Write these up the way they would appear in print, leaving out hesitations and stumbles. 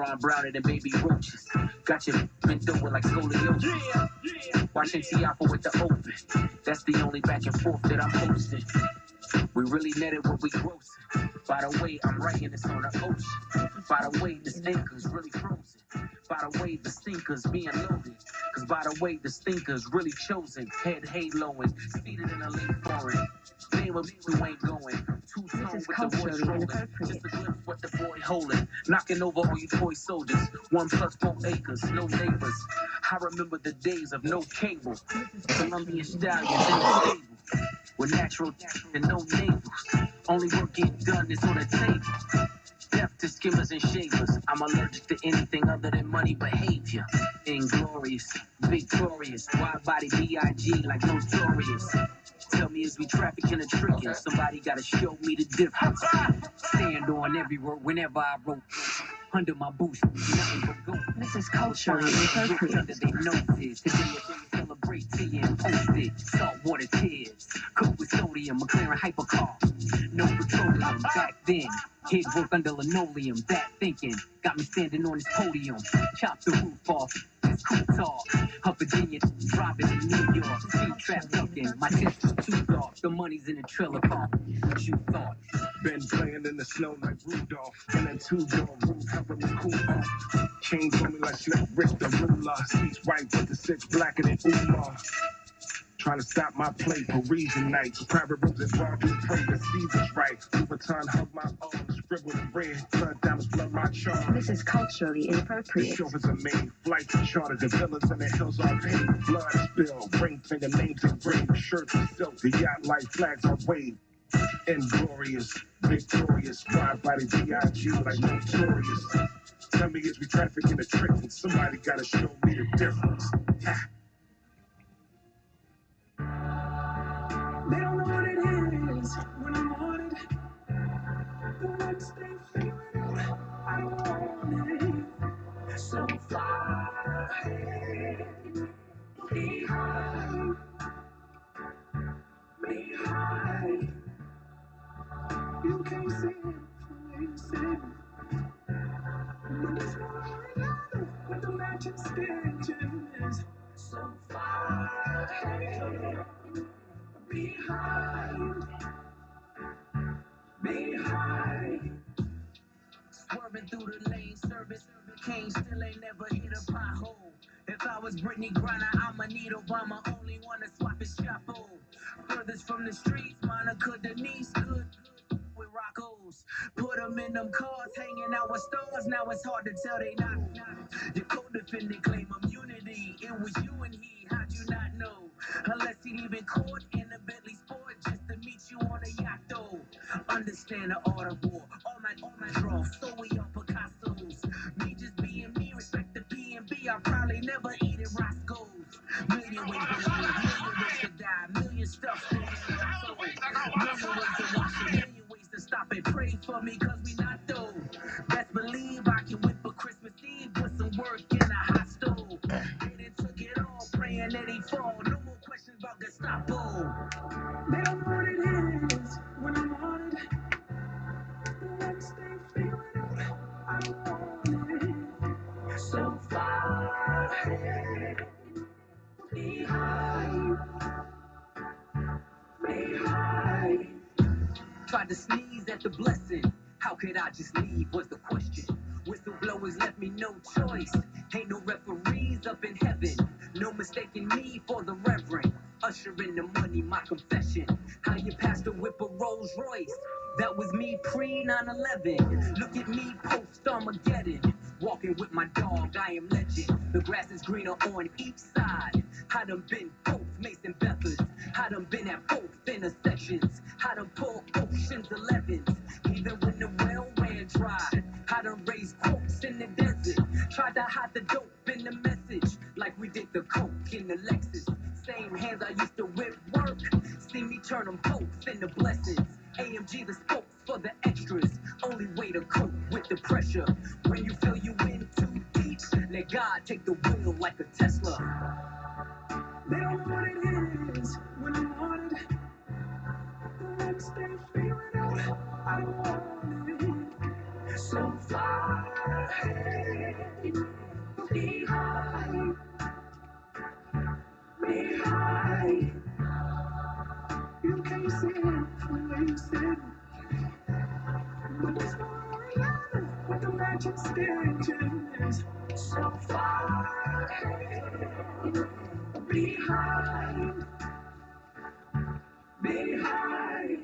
Ron Browner than baby roaches. Got you bent over like scoliosis. Watching Tiafa with the open. That's the only back and forth that I'm posting. We really netted what we grossing. By the way, I'm writing this on the ocean. By the way, this anchor's really frozen. By the way, the stinker's being loaded. Cause by the way, the stinker's really chosen. Head haloing, seated in a lake foreign. Name of you ain't going. Two-tone with the voice rolling. Just a glimpse what the boy holding. Knocking over all you toy soldiers. 1 + 4 acres, no neighbors. I remember the days of no cable. Colombian stallions in the stable. With natural and no neighbors. Only work get done is on the table. Death to skimmers and shavers. I'm allergic to anything other than money behavior. Inglorious, victorious, wide body B.I.G. like notorious. Tell me, is we trafficking or tricking? Somebody gotta show me the difference. Stand on every word whenever I wrote. Under my boots, nothing but gold. This is culturally inappropriate. Under their noses. Today they celebrate tea and posted. Saltwater tears. Cooked with sodium, a clearing hypercar. No petroleum back then. Head work under linoleum. That thinking got me standing on this podium. Chop the roof off. This cool talk. Up Virginia, driving in New York. Street trap ducking. My tits was too dark. The money's in the trailer park. What you thought? Been playing in the snow like Rudolph. In a 2-door room, helping me cool off. Chains on me like Slick Rick the ruler. Seats white, but the 6 blacker than Umar. Trying to stop my play, Parisian nights. Private rooms and Broadway pray the season's right. Louboutin hug my arms, scribbled in red. Blood diamonds blood my charm. This is culturally The inappropriate. chauffeurs are made, flights are chartered, the villas in the hills are paid. Blood spilled, ring finger names engraved, shirts of silk, the yacht like flags are waved. Inglorious, victorious, wide body B.I.G. like notorious. Tell me, is we trafficking or tricking? Somebody gotta show me the difference. They don't know what it is when I'm on it. The next day figuring out I want it. So far ahead, behind, behind. You can't see it from where you sit. But there's one another with the matching stitches. So far ahead, behind, behind. Swerving through the lane, service, Kane still ain't never hit a pothole. If I was Brittany Griner, I'ma need Obama, only one to swap his chapeau. Furthest from the streets, Monica Denise, good with Rocco's. Put them in them cars, hanging out with stars, now it's hard to tell they not. Your co-defendant claim immunity, it was you and he, how'd you not know? Unless he'd even caught in a Bentley Sport just to meet you on a yacht though. Understand the art of war, all my draws, so we all Picasso's. Me just being me, respect the P&B, I probably never eat at Roscoe's. Million ways to live, million ways to die, million stuff spinning in my soul. Million ways to wash it, million ways to stop and pray for me, cause we not though. Best believe I can whip a Christmas Eve with some work in a hot stove. They done took it all, praying that he fall. No more questions about Gestapo. They don't know what it is when I'm on it. The next day figuring out I want it. So far ahead, behind, behind. Tried to sneeze at the blessing. How could I just leave was the question. Whistleblowers left me no choice. Ain't no referees up in heaven. No mistaking me for the reverend. Usher in the money, my confession. How your pastor whip a Rolls Royce. That was me pre 9/11. Look at me post Armageddon. Walking with my dog, I am legend. The grass is greener on each side. I done been both Mason Bethers. I done been at both intersections. I done pulled Ocean's 11s. Even when the well ran dry. I done raised quotes in the desert. Tried to hide the dope in the message. Like we did the coke in the Lexus. Same hands I used to whip work. See me turn them both into blessings. AMG the spokes for the extras. Only way to cope with the pressure. When you feel you in too deep, let God take the wheel like a Tesla. They don't know what it is when I'm on it. The next day figuring out I want it. so far ahead. Behind, behind. You can't see it from where you sit. But it's not what the magic stitch is. So far ahead. Behind, behind.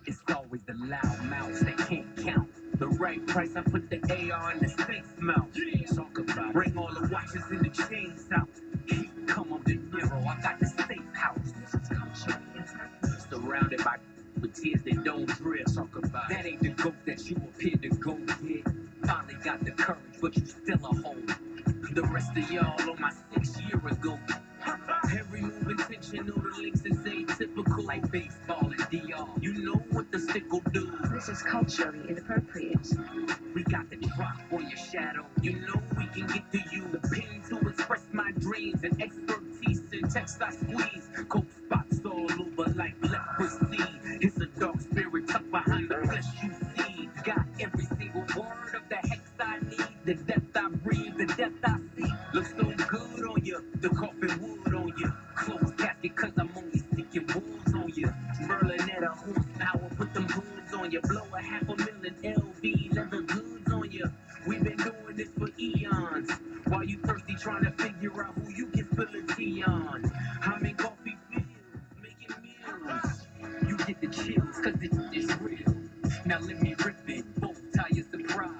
It's always the loud mouths that can't count. The right price, I put the AR in the safe mouth. Talk about it. Bring all the watches and the chains out. Come on, De Niro, I got the safe house. Surrounded by with tears that don't drip. Talk about that ain't the ghost that you appear to go get. Finally got the courage, but you still a hoe. The rest of y'all on my 6 year ago. Every move intentional, the links is atypical like baseball and DR. You know what the stick will do. This is culturally inappropriate. We got the drop on your shadow. You know we can get to you. The pen to express my dreams and expertise in text I squeeze. Cold spots all over like leprosy. It's a dark spirit tucked behind the flesh you see. Got every single word of the hex I need. The depth I breathe, the depth I see. Looks so good on you. The coffin wood on you. Closed casket cause I'm only sticking wolves on you. Berlinetta horsepower, put them hoods on you. Blow a $500,000 LV leather goods on you. We've been doing this for eons. While you thirsty trying to figure out who you can spill a tea on. I'm in coffee fields, making meals. You get the chills cause it's real. Now let me rip it, both tires surprise.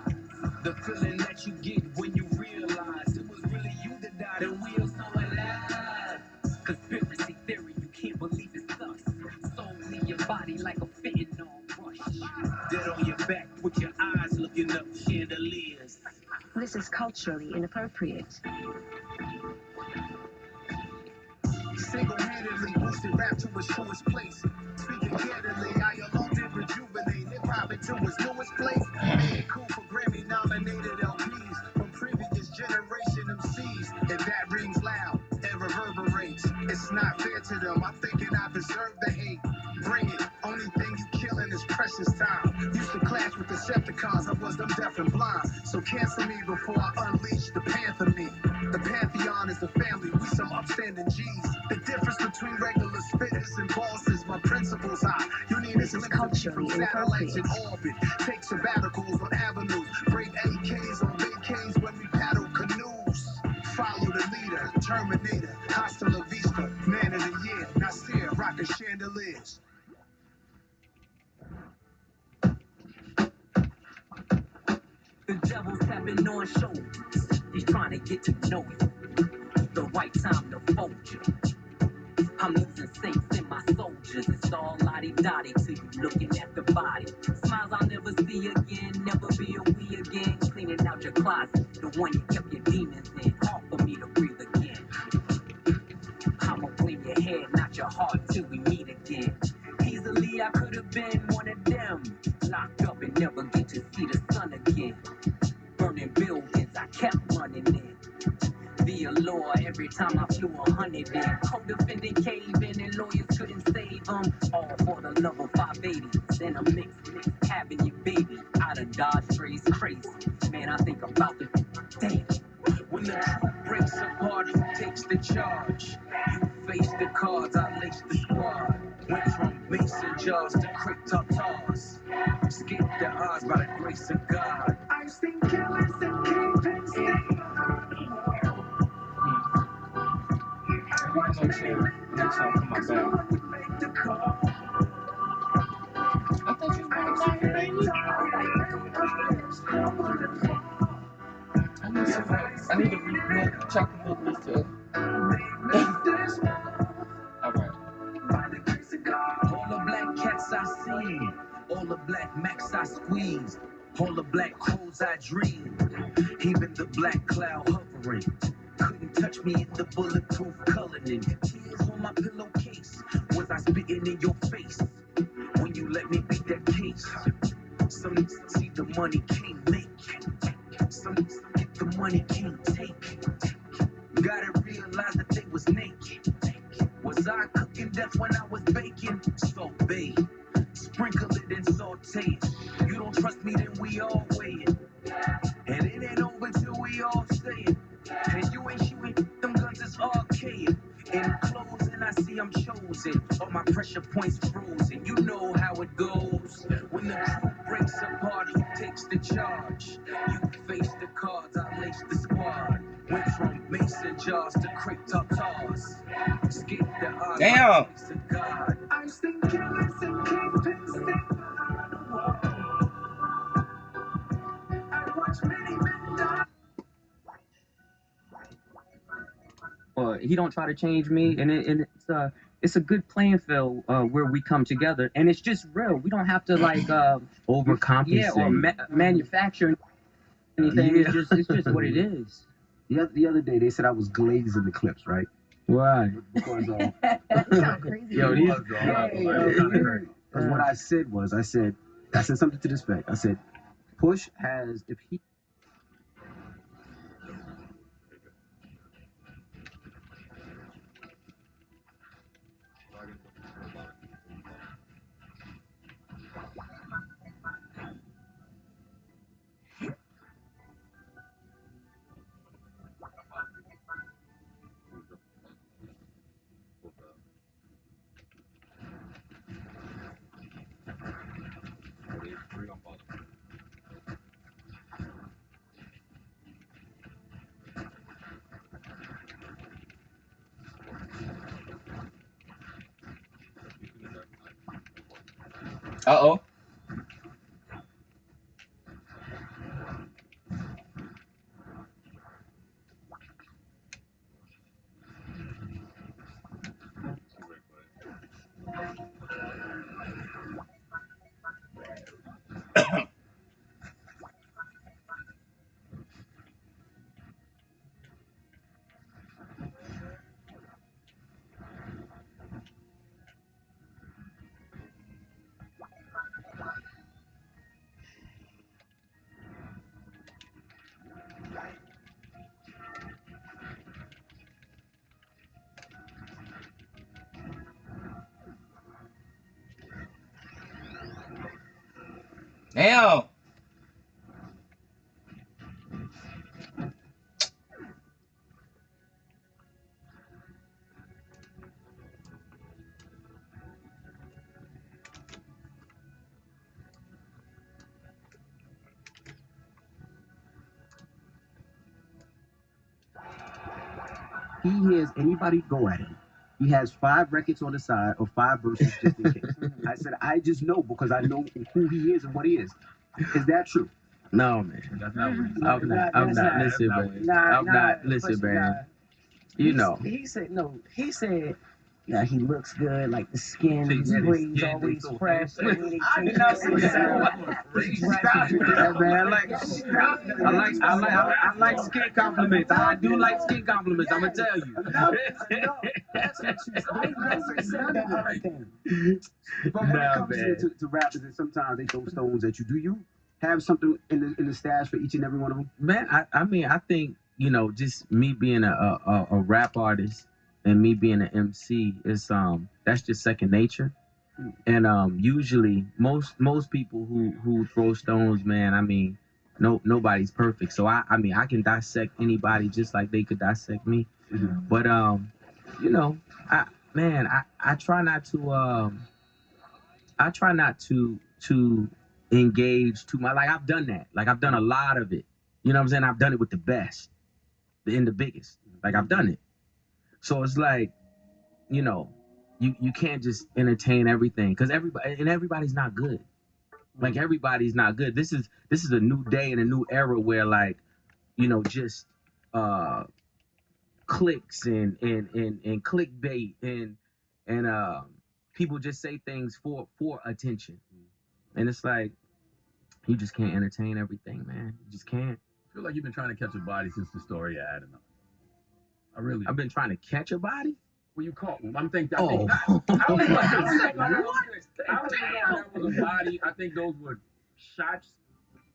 The feeling that you get when you realize it was really you that died and we're so alive. Conspiracy theory, you can't believe it's us. Soul in your body like a fentanyl rush. Dead on your back with your eyes looking up chandeliers. This is culturally inappropriate. Single-handedly boosted rap to its truest place. Speaking candidly, I alone did rejuvenate hip-hop into its newest place. Made cool for Grammy-nominated LPs from previous generation MCs. And that rings loud and reverberates. It's not fair to them. I'm thinking I deserve the hate. Bring it. Only thing you killing is precious time. Used to clash with Decepticons. I was them deaf and blind. So cancel me before I unleash the Panther me. The Pantheon is the family. We some upstanding G's. The difference between regular spitters and bosses, my principles high. You need This is culturally satellites in inappropriate. orbit. Take sabbaticals on avenues. Break AKs on vacays when we paddle canoes. Follow the leader, Terminator, hasta la vista. Man of the year, Nasir, rockin' chandeliers. The devil's tapping on shoulders. He's trying to get to know you. The right time to fold you. I'm losing saints in my soldiers. It's all lottie-dottie till you looking at the body. Smiles I'll never see again, never be a we again. Cleaning out your closet, the one you kept your demons in. Hard for me to breathe again. I'ma clean your head, not your heart, till we meet again. Easily I could have been one of them. Locked up and never get to see the sun again. Burning buildings, I kept running in. The allure every time I flew 100 in. Co-defendant caving and lawyers couldn't save them. All for the love of 580s and a mix. Having your baby out of Dodge strays crazy. Man, I think about the damn. When the truth breaks apart, who takes the charge? You face the cards, I lace the squad. Went from mason jars to crypt tartars. Skip the odds by the grace of God. I've seen killers and kingpins stay behind the wall. I watch many men die because no one would make the call. I thought you I've was seen baby. empires crumble and fall. I need to read chocolate milk this They made this world Alright. by the grace of God. All the black cats I seen, all the black macs I squeezed, all the black crows I dreamed, even the black cloud hovering. Couldn't touch me in the bulletproof coloring. Tears on my pillowcase. Was I spitting in your face when you let me beat that case? Some see the money can't make. Some get the money can't take. Gotta realize that they was naked. Was I In depth when I was baking, so babe, sprinkle it and saute it. You don't trust me, then we all weigh it. And it ain't over till we all say it. And you ain't shooting, them guns is archaic. In closing, I see I'm chosen. All my pressure points frozen. You know how it goes. When the crew breaks apart, who takes the charge? You face the cards, I lace the squad. Went from mason jars to crepe tartars. Escape the odds. Damn. God. I've seen killers and kingpins stand behind the wall. I've watched many men die. He don't try to change me, and it's a good playing field where we come together, and it's just real. We don't have to like Overcompensate. or manufacture anything. Yeah. It's just what it is. The other day they said I was glazing the clips, right? Why? Because That's not crazy. Yo, these. because what I said was I said something to this effect. I said, Push has if he Uh-oh. Damn. hears anybody go at him, he has 5 records on the side or 5 verses just in case. I said I just know because I know who he is and what he is. Is that true? No, man. That's not what he said. I'm not. I'm not. Listen, man. I'm not. Listen, man. You know. He said no. He said, yeah, he looks good. Like the skin, his braids always fresh. I did not say that. Yeah, man. I like skin compliments. I do like skin compliments. I'm gonna tell you. That's what you said. But when it Nah, comes man. to rappers, and sometimes they throw stones at you. Do you have something in the stash for each and every one of them? Man, I mean, I think, you know, just me being a rap artist and me being an MC is that's just second nature. And usually most people who throw stones, man, I mean, nobody's perfect. So I mean, I can dissect anybody just like they could dissect me. But you know, I try not to engage too much. Like I've done that. Like I've done a lot of it. You know what I'm saying? I've done it with the best, the biggest. Like I've done it. So it's like, you know, you can't just entertain everything because everybody's not good. Like everybody's not good. This is a new day and a new era where, like, you know, just clicks and clickbait and people just say things for attention. And it's like you just can't entertain everything, man. You just can't. I feel like you've been trying to catch a body since the story I had enough. I've been trying to catch a body. Well, you caught one. I don't think that Oh. was a body. I think those were shots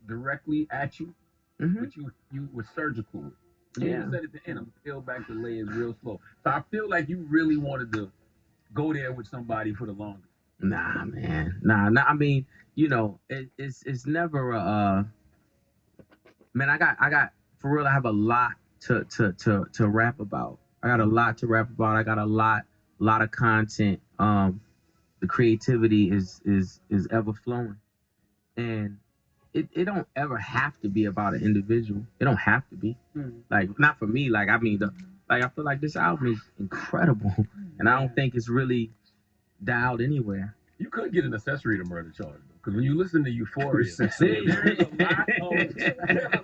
directly at you, Mhm. but you were surgical with. You Yeah. even said at the end, I'm peel back the layers real slow. So I feel like you really wanted to go there with somebody for the longest? Nah, man. Nah. I mean, you know, it's never man, I got for real, I have a lot to rap about. I got a lot to rap about. I got a lot of content. The creativity is ever flowing. And it don't ever have to be about an individual. It don't have to be. Like, not for me. Like, I mean, I feel like this album is incredible, and I don't think it's really dialed anywhere. You could get an accessory to murder charge, because when you listen to Euphoria, there's a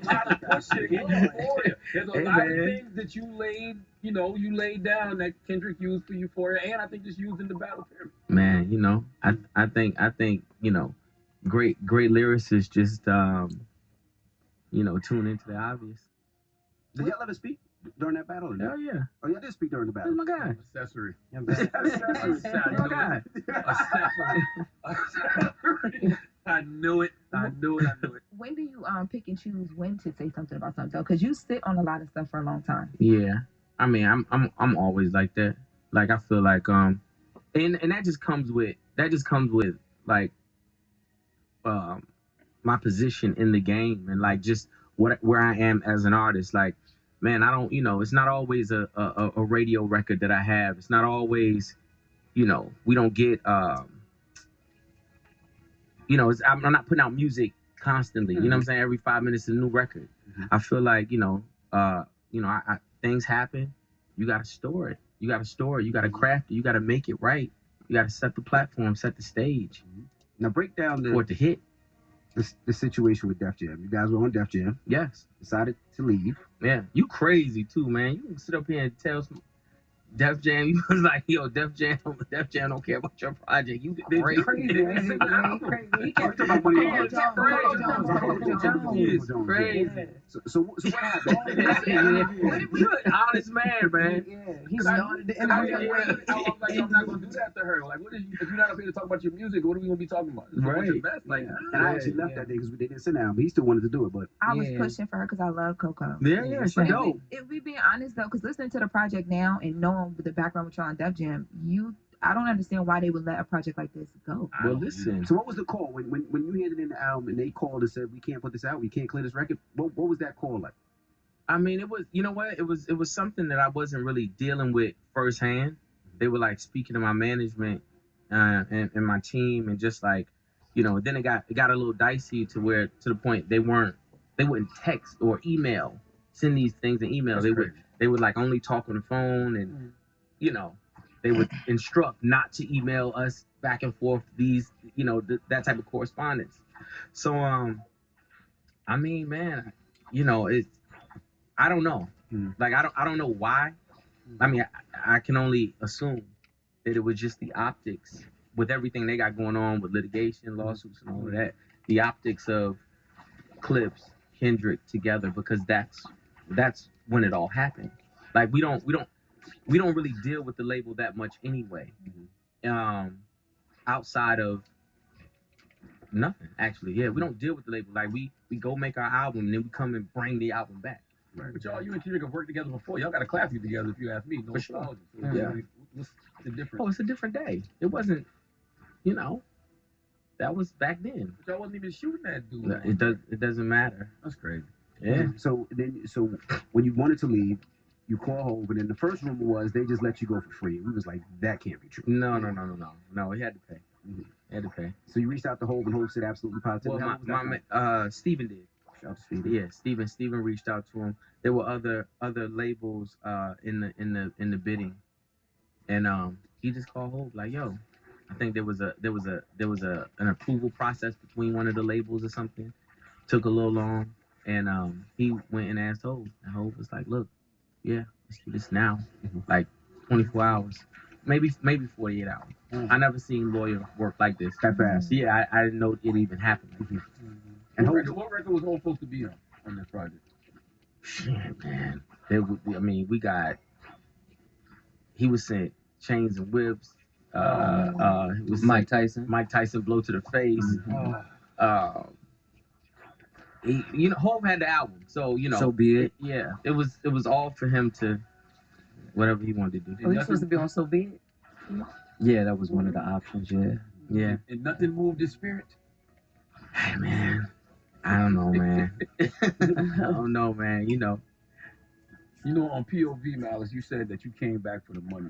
lot of pushing in Euphoria. There's a lot of things that you laid down that Kendrick used for Euphoria, and I think just used in the Battle Pyramid. Man, you know, I think you know, great lyricists just you know, tune into the obvious. Did y'all ever speak during that battle? Hell yeah. Oh, y'all did speak during the battle. That's my guy. Accessory. That's my guy. Accessory. I knew it. When do you pick and choose when to say something about something? Because you sit on a lot of stuff for a long time. Yeah, I mean, I'm always like that. Like, I feel like and that just comes with like my position in the game, and like just where I am as an artist. Like, man, I don't, you know, it's not always a radio record that I have. It's not always, you know, we don't get you know, I'm not putting out music constantly. You know what I'm saying? Every 5 minutes is a new record. I feel like, you know, I things happen. You gotta store it. You gotta craft it. You gotta make it right. You gotta set the platform, set the stage. Now break down for it to hit. The situation with Def Jam. You guys were on Def Jam. Yes. Decided to leave. Yeah. You crazy too, man. You can sit up here and tell some Def Jam, you was like, yo, Def Jam don't care about your project. You crazy. Crazy. So what happened? Honest man. Yeah, he started the interview. I was like, I'm not gonna do that to her. Like, if you're not up here to talk about your music, what are we gonna be talking about? What's your best? Like, and I actually left that day because they didn't sit down, but he still wanted to do it. But I was pushing for her because I love Coco. Yeah, she dope. If we being honest though, because listening to the project now and knowing with the background with y'all on Def Jam, I don't understand why they would let a project like this go. Well, listen. So what was the call when you handed in the album and they called and said we can't put this out, we can't clear this record? What was that call like? I mean, it was, you know what? It was something that I wasn't really dealing with firsthand. They were like speaking to my management and my team, and just like, you know, then it got a little dicey to the point they wouldn't text or email, send these things in email. They would like only talk on the phone, and you know, they would instruct not to email us back and forth these, you know, that type of correspondence. So I mean, man, you know, I don't know. Like, I don't know why. I mean, I can only assume that it was just the optics with everything they got going on with litigation, lawsuits, and all of that. The optics of Clips, Kendrick together, because that's when it all happened. Like, we don't really deal with the label that much anyway. Outside of nothing, actually. Yeah, we don't deal with the label. Like, we go make our album, and then we come and bring the album back. Right. But you and Kendrick have worked together before. Y'all got a classic together, if you ask me. No, for sure. So yeah. What's the difference? Oh, it's a different day. It wasn't, you know, that was back then. But y'all wasn't even shooting that dude. No, it doesn't matter. That's crazy. Yeah. So when you wanted to leave, you call home, and then the first rumor was they just let you go for free. We was like, that can't be true. No. He had to pay. He had to pay. So you reached out to Hov, and Hov said absolutely positive. Well, Steven did. Shout out to Steven. Yeah, Steven reached out to him. There were other labels in the bidding, and he just called Hov like, yo, I think there was an approval process between one of the labels or something. Took a little long, and he went and asked Hov, and Hov was like, look, yeah, let's do this now. Like 24 hours, maybe 48 hours. I never seen lawyer work like this. That fast. Yeah, I didn't know it even happened. And what record was Hov supposed to be on this project? Shit, man. He was saying Chains and Whips. It was Mike Tyson. Mike Tyson, Blow to the Face. Hov had the album, so you know. So be it. Yeah, it was all for him to whatever he wanted to do. Oh, you supposed to be on So Be It? Yeah, that was one of the options. Yeah. Yeah. And nothing moved his spirit. Hey, man, I don't know, man. I don't know, man. You know, You know, on POV, Malice, you said that you came back for the money.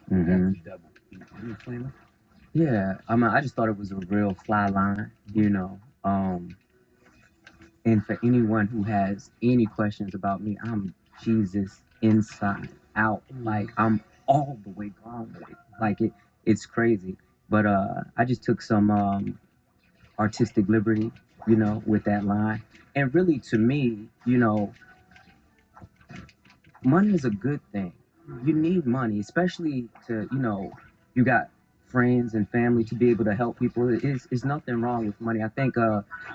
hmm That's the devil. Can you explain that? Yeah. I mean, I just thought it was a real fly line, you know. And for anyone who has any questions about me, I'm Jesus inside out. Like I'm all the way gone with it. Like it's crazy. But I just took some artistic liberty, you know, with that line. And really to me, you know, money is a good thing. You need money, especially to, you know, you got friends and family to be able to help people. It's nothing wrong with money. I think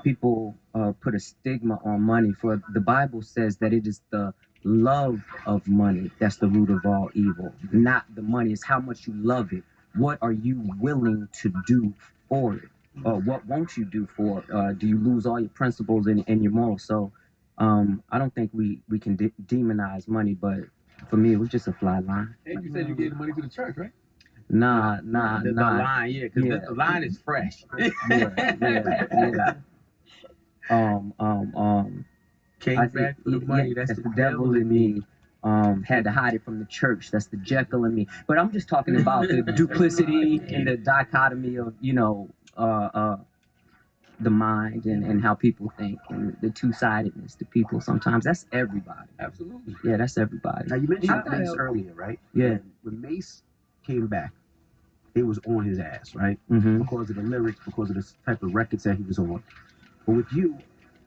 people put a stigma on money. For the Bible says that it is the love of money that's the root of all evil, not the money. It's how much you love it. What are you willing to do for it? What won't you do for it? Do you lose all your principles and your morals? So I don't think we can demonize money, but for me, it was just a fly line. And you said you gave the money to the church, right? Nah. the line, yeah, because Yeah. the line is fresh. Yeah. Came I back think for the money. That's the devil in me. Had to hide it from the church. That's the Jekyll in me. But I'm just talking about the duplicity and the dichotomy of, you know, the mind and how people think and the two-sidedness to people sometimes. That's everybody. Absolutely. Yeah, that's everybody. Now you mentioned I thought Mace it- earlier, right? Yeah. And when Mace came back, it was on his ass, right? Mm-hmm. Because of the lyrics, because of the type of records that he was on. But with you,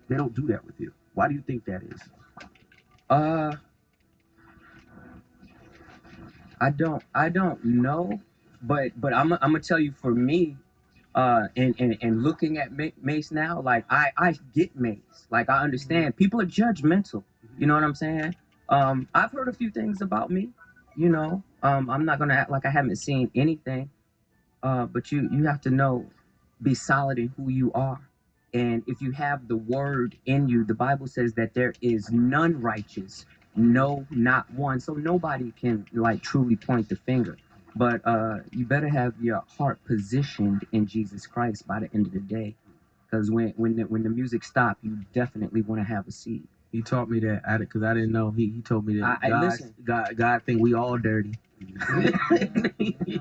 they don't do that with you. Why do you think that is? I don't know, but I'm gonna tell you for me, and looking at Mace now, like I get Mace, like I understand people are judgmental. You know what I'm saying? I've heard a few things about me. You know, I'm not gonna act like I haven't seen anything. But you have to know, be solid in who you are. And if you have the word in you, the Bible says that there is none righteous, no, not one. So nobody can like truly point the finger. But you better have your heart positioned in Jesus Christ by the end of the day. Because when the music stops, you definitely want to have a seat. He taught me that, because I didn't know. He told me that listen. God think we all dirty.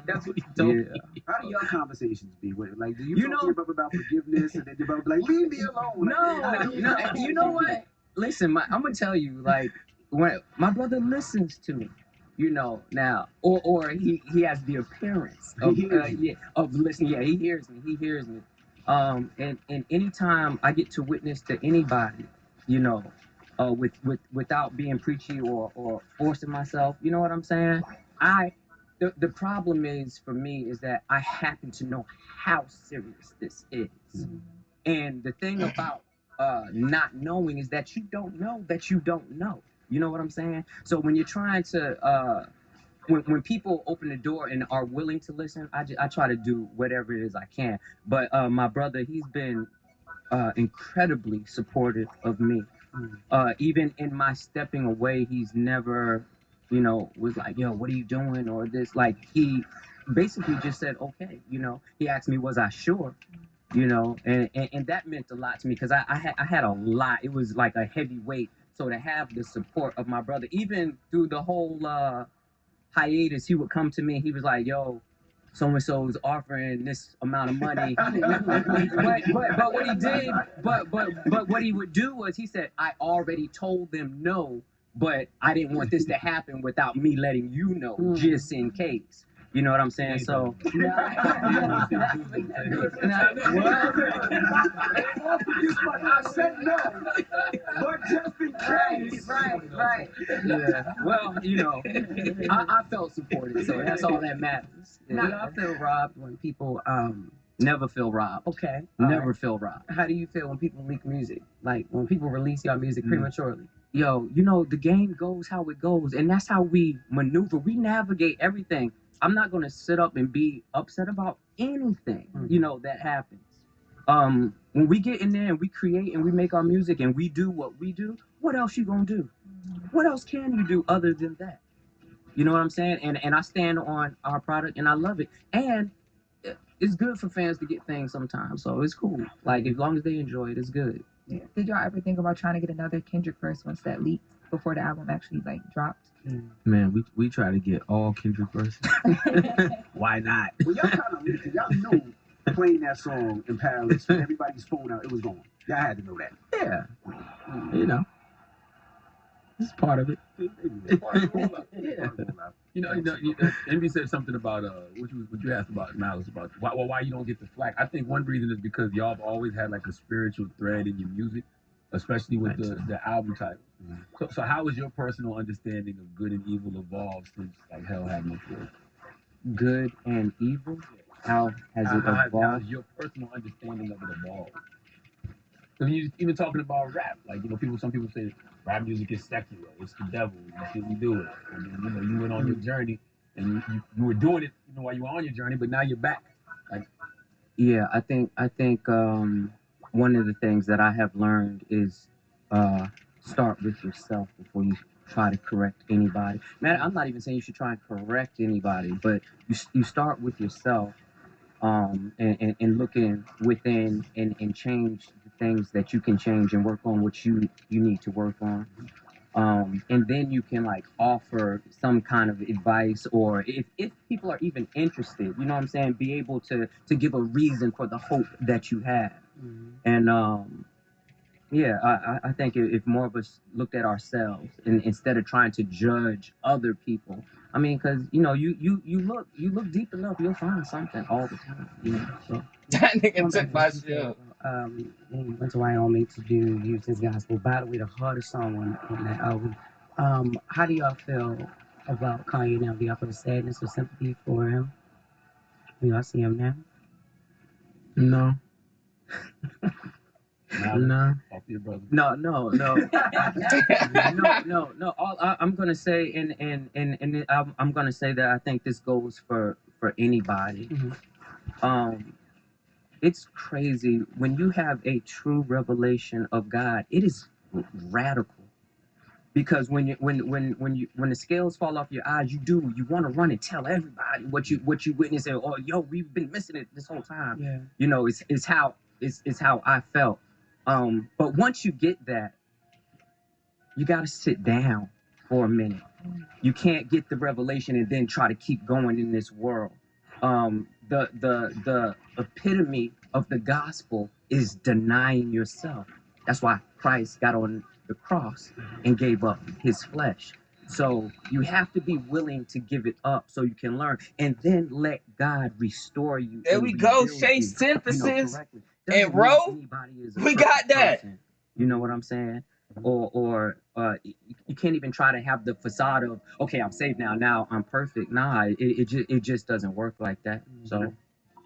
That's what he told me. How do your conversations be with it? Like, do you, You talk to know- your brother about forgiveness and then your brother be like, leave me alone? Like, No, you know what? Listen, I'm gonna tell you, like, when my brother listens to me, you know, now, or he has the appearance of He hears you. of listening. Yeah, he hears me. And anytime I get to witness to anybody, you know, without being preachy or forcing myself, you know what I'm saying? The problem is for me is that I happen to know how serious this is. And the thing about not knowing is that you don't know that you don't know. You know what I'm saying? So when you're trying to when people open the door and are willing to listen, I try to do whatever it is I can. But my brother, he's been incredibly supportive of me. Even in my stepping away, he's never, you know, was like, yo, what are you doing? Or this, like, he basically just said, okay, you know. He asked me, was I sure? You know, and that meant a lot to me because I had a lot. It was like a heavy weight. So to have the support of my brother, even through the whole hiatus, he would come to me. He was like, yo, so and so is offering this amount of money. but what he did, but what he would do was he said, I already told them no, but I didn't want this to happen without me letting you know, just in case. You know what I'm saying? So I said no, but just in case. Right. Yeah. Well, you know, I felt supported, so that's all that matters. Now, y'all feel robbed when people Never feel robbed. okay. all Never right. feel robbed. How do you feel when people leak music? Like when people release y'all music prematurely? Yo, you know, the game goes how it goes, and that's how we maneuver. We navigate everything. I'm not gonna sit up and be upset about anything, you know, that happens. When we get in there and we create and we make our music and we do what we do, what else you gonna do? What else can you do other than that? You know what I'm saying? And I stand on our product and I love it. And it's good for fans to get things sometimes. So it's cool. Like as long as they enjoy it, it's good. Yeah. Did y'all ever think about trying to get another Kendrick verse once that leaked before the album actually like dropped? Man, we try to get all Kendrick verses. Why not? Well, y'all kind of leaked it. Y'all knew playing that song in Paris with everybody's phone out, it was going. Y'all had to know that. Yeah. You know. It's part of it. Yeah. Envy said something about what you asked about Malice about why you don't get the flack. I think one reason is because y'all have always had like a spiritual thread in your music, especially with the album title. So how has your personal understanding of good and evil evolved since like Hell Had No Fury? Good and evil? How has it How evolved? has your personal understanding of it evolved? I mean, you even talking about rap, like some people say rap music is secular, it's the devil, you shouldn't do it. And then, you went on your journey, and you were doing it, while you were on your journey, but now you're back. Like, Yeah, I think one of the things that I have learned is start with yourself before you try to correct anybody. Man, I'm not even saying you should try and correct anybody, but you start with yourself, and looking within and change the things that you can change and work on what you need to work on. And then you can like offer some kind of advice, or if people are even interested, you know what I'm saying, be able to give a reason for the hope that you have. And yeah, I think if more of us looked at ourselves and instead of trying to judge other people. I mean, because you look deep enough, you'll find something all the time. So That nigga took my shit. He went to Wyoming to do Use His Gospel. By the way, the hardest song on that album. How do y'all feel about Kanye now? Do y'all feel sadness or sympathy for him? Do y'all see him now? No. No. No. All I'm gonna say, and I'm gonna say that I think this goes for anybody. It's crazy when you have a true revelation of God. It is radical, because when the scales fall off your eyes, you want to run and tell everybody what you witnessed. And, oh, yo, we've been missing it this whole time. Yeah. It's how I felt. But once you get that, you got to sit down for a minute. You can't get the revelation and then try to keep going in this world. The epitome of the gospel is denying yourself. That's why Christ got on the cross and gave up his flesh. So you have to be willing to give it up so you can learn, and then let God restore you. There we go, Shay Synthesis and Ro. We got that. You know what I'm saying? Or you can't even try to have the facade of, okay, I'm saved now I'm perfect. Nah, it just doesn't work like that. So,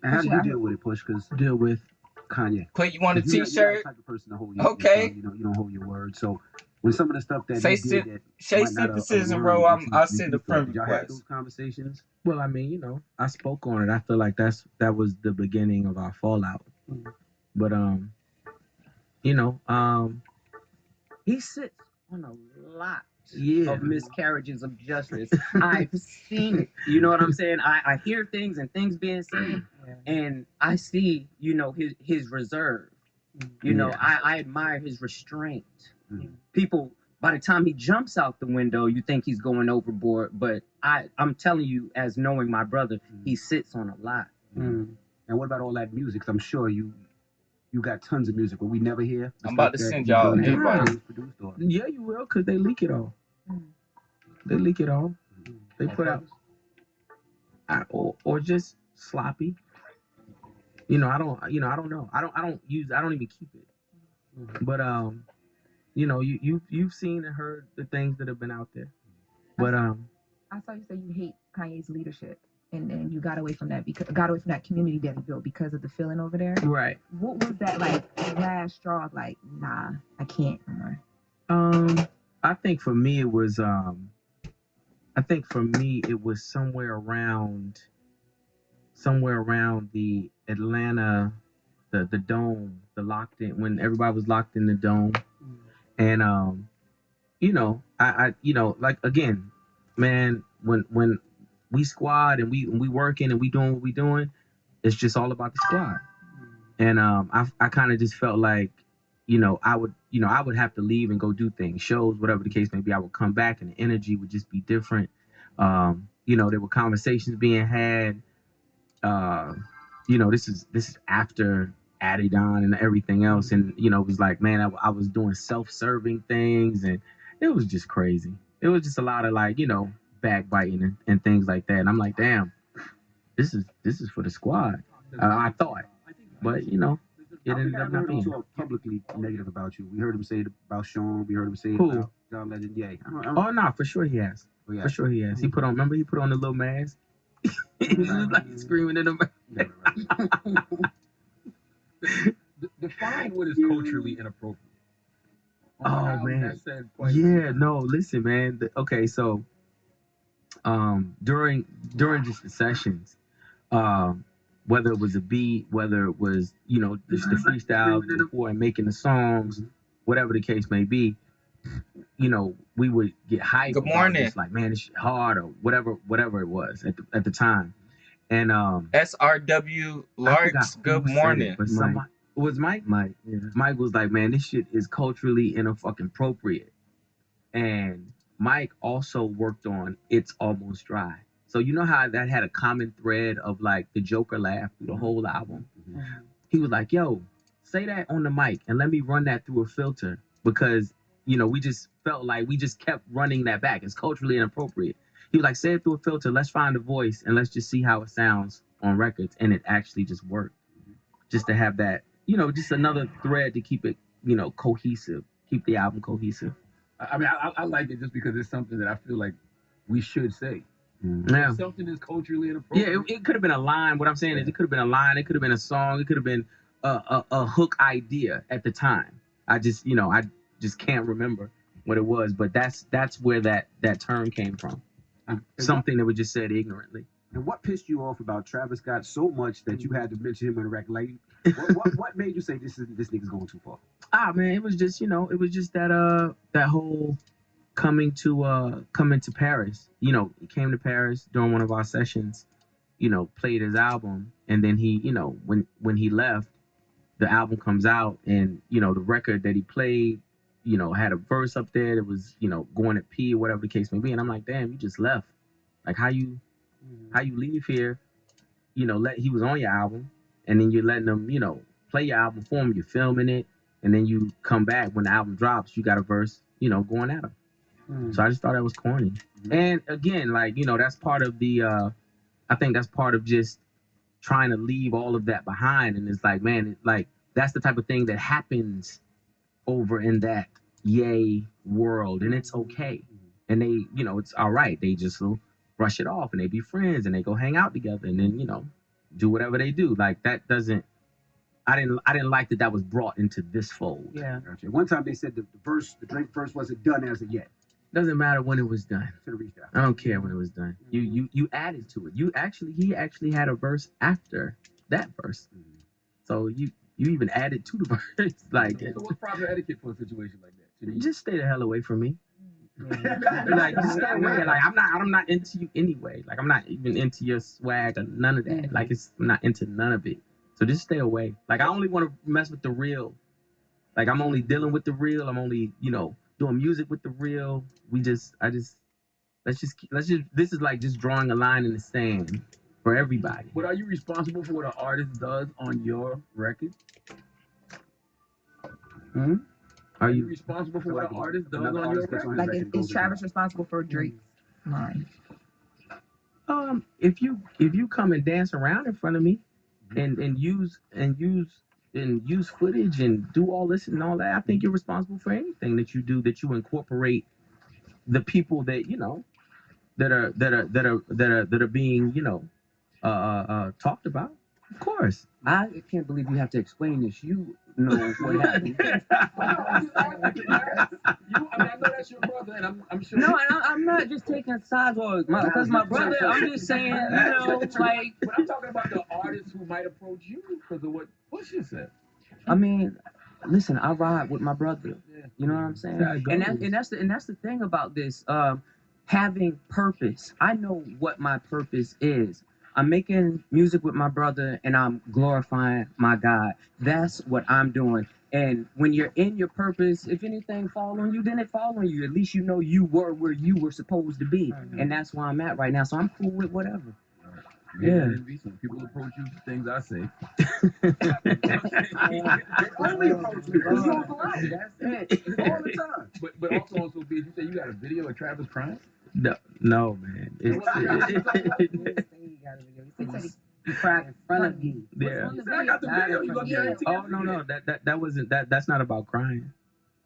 and how do you deal with it, Push? Because deal with Kanye. Put you on a You're t-shirt. the type of person to hold your Okay. you don't hold your word. So when some of the stuff that Shay he did that Synthesis and Ro, I'll send a friend y'all had request. those conversations? Well, I mean, I spoke on it. I feel like that was the beginning of our fallout. But he sits on a lot yeah. of miscarriages of justice. I've seen it. You know what I'm saying? I hear things and things being said, and I see, his reserve. I admire his restraint. People, by the time he jumps out the window, you think he's going overboard, but I'm telling you, as knowing my brother, he sits on a lot. And what about all that music? 'Cause I'm sure you got tons of music, but we never hear. I'm about to send y'all an invite. Yeah, you will, because they leak it all. They leak it all. They put out, or just sloppy. I don't know. I don't even keep it. But you've seen and heard the things that have been out there. But I saw you say you hate Kanye's leadership, and you got away from that community that he built because of the feeling over there. Right. What was that like? Last straw of like, nah, I can't anymore. I think for me it was somewhere around the Atlanta, the dome, the locked in, when everybody was locked in the dome. And I like, again, man, when we squad and we working and we doing what we doing, it's just all about the squad. And I kind of just felt like, I would have to leave and go do things, shows, whatever the case may be. I would come back and the energy would just be different. There were conversations being had. This is after Adidon and everything else, and it was like, man, I was doing self-serving things, and it was just crazy. It was just a lot of like, backbiting and things like that. And I'm like, damn, this is for the squad. I thought, but it ended up not being. Publicly negative about you. We heard him say it about Sean. We heard him say it Who? about John Legend. Yeah. Oh no, for sure he has. Oh, yeah. For sure he has. He put on the little mask. He was like screaming in the Define what is culturally inappropriate. Oh man. Yeah, no, listen, man. Okay, so during just the sessions, whether it was a beat, whether it was, just the freestyle before and making the songs, whatever the case may be, we would get hyped. Good morning. It's like, man, this shit hard, or whatever it was at the time. And SRW Larks, good morning. But somebody, was Mike? Mike, yeah. Mike was like, man, this shit is culturally inappropriate. And Mike also worked on It's Almost Dry. So you know how that had a common thread of like the Joker laugh through the whole album? Mm-hmm. He was like, yo, say that on the mic and let me run that through a filter, because we just felt like we just kept running that back. It's culturally inappropriate. He was like, say it through a filter, let's find a voice and let's just see how it sounds on records. And it actually just worked. Just to have that, just another thread to keep it, cohesive, keep the album cohesive. I mean, I like it just because it's something that I feel like we should say. Yeah. If something is culturally inappropriate. Yeah, it could have been a line. What I'm saying is it could have been a line. It could have been a song. It could have been a hook idea at the time. I just can't remember what it was, but that's where that term came from. Something that was just said ignorantly. And what pissed you off about Travis Scott so much that you had to mention him on the record? Like, what made you say this nigga's going too far? Ah, man, it was just that whole coming to Paris. He came to Paris during one of our sessions, played his album, and then he, when he left, the album comes out, and the record that he played, had a verse up there that was, going at P or whatever the case may be. And I'm like, damn, you just left. Like, how you leave here, he was on your album, and then you're letting him, play your album for him, you're filming it, and then you come back when the album drops, you got a verse, going at him. So I just thought that was corny. And again, like, that's part of the, I think that's part of just trying to leave all of that behind. And it's like, man, that's the type of thing that happens over in that Ye world, and it's okay. And they, it's all right. They just will brush it off, and they be friends, and they go hang out together, and then, do whatever they do. Like, that doesn't, I didn't like that was brought into this fold. Yeah. Gotcha. One time they said the Drake verse wasn't done as of yet. Doesn't matter when it was done. I don't care when it was done. You added to it. He actually had a verse after that verse. So you even added to the verse. Like, so what's proper etiquette for a situation like that? Just stay the hell away from me. Like, just stay away. Like, I'm not into you anyway. Like, I'm not even into your swag or none of that. Like, I'm not into none of it. So just stay away. Like, I only want to mess with the real. Like, I'm only dealing with the real. I'm only, doing music with the real. This is like just drawing a line in the sand for everybody. But are you responsible for what an artist does on your record? Are you responsible for what an artist does on your record? Like, is Travis responsible for Drake's line? If you come and dance around in front of me and use footage and do all this and all that, I think you're responsible for anything that you do, that you incorporate the people that that are being talked about. Of course. I can't believe you have to explain this. You know what happened. I know that's your brother, and I'm sure. No, and I'm not just taking sides because my brother. I'm just saying, like. But I'm talking about the artists who might approach you because of what Pusha said. I mean, listen, I ride with my brother. You know what I'm saying? And that's the thing about this. having purpose. I know what my purpose is. I'm making music with my brother and I'm glorifying my God. That's what I'm doing. And when you're in your purpose, if anything fall on you, then it fall on you. At least you know you were where you were supposed to be. And that's where I'm at right now. So I'm cool with whatever. Yeah. When people approach you for things I say. Only approach me because you don't go out. That's it. All the time. But also, B, you say you got a video of Travis crying? No, man. He cried in front of you. Yeah. I got the video. You gonna guarantee? Oh no, that wasn't that. That's not about crying.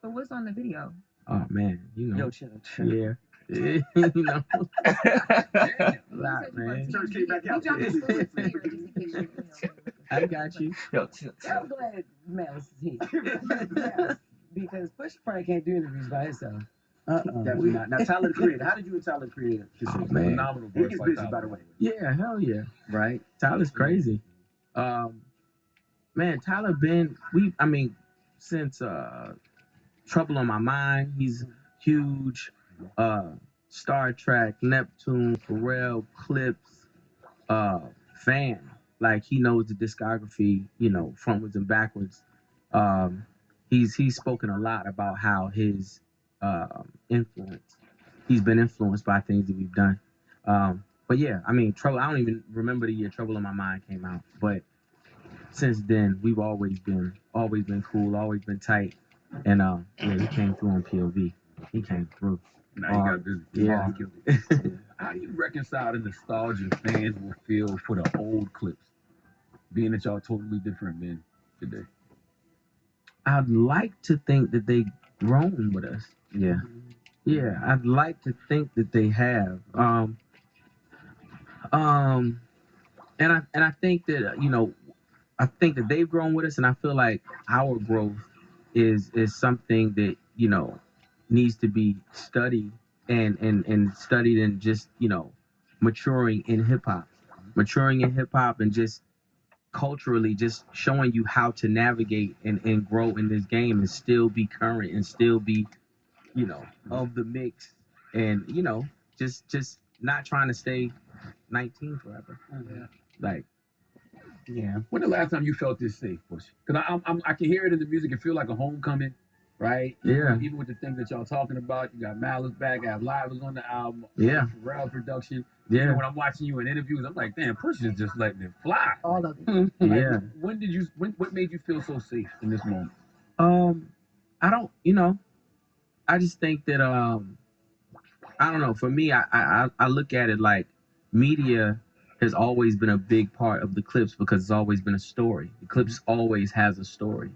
But what's on the video? Oh man, you know. Yo, chill. Yeah. You know. Lot, man. Church came back out. I got you. Yo, chill. I'm glad Malice is here. Because Push probably can't do interviews by himself. Definitely not. Now, Tyler the Creator. How did you and Tyler the Creator? Oh, man. Phenomenal He voice gets like busy, Tyler. by the way. Yeah, hell yeah. Right? Tyler's crazy. Man, Tyler been since Trouble on My Mind, he's huge. Star Trek, Neptune, Pharrell, Clips, fan. Like he knows the discography, you know, frontwards and backwards. He's spoken a lot about how his influence. He's been influenced by things that we've done. But yeah, I mean, Trouble. I don't even remember the year Trouble on My Mind came out, but since then we've always been cool, always been tight, and yeah, he came through on POV. He came through. Now you got busy. Yeah. How do you reconcile the nostalgia fans will feel for the old clips, being that y'all totally different men today? I'd like to think that they've grown with us. Yeah. Yeah, I'd like to think that they have. And I think that I think that they've grown with us, and I feel like our growth is something that needs to be studied and studied and just maturing in hip hop and just culturally just showing you how to navigate and grow in this game and still be current and still be of the mix and just not trying to stay 19 forever. Yeah. Like, yeah. When the last time you felt this safe, Bush? Because I can hear it in the music. It feel like a homecoming, right? Yeah. Even with the things that y'all talking about, you got Malice back, Av Live was on the album. Yeah. Pharrell production. Yeah. You know, when I'm watching you in interviews, I'm like, damn, Push is just letting it fly. All of it. Like, Yeah. What made you feel so safe in this moment? I don't, I just think that I don't know. For me, I look at it like media has always been a big part of the clips because it's always been a story. The clips always has a story.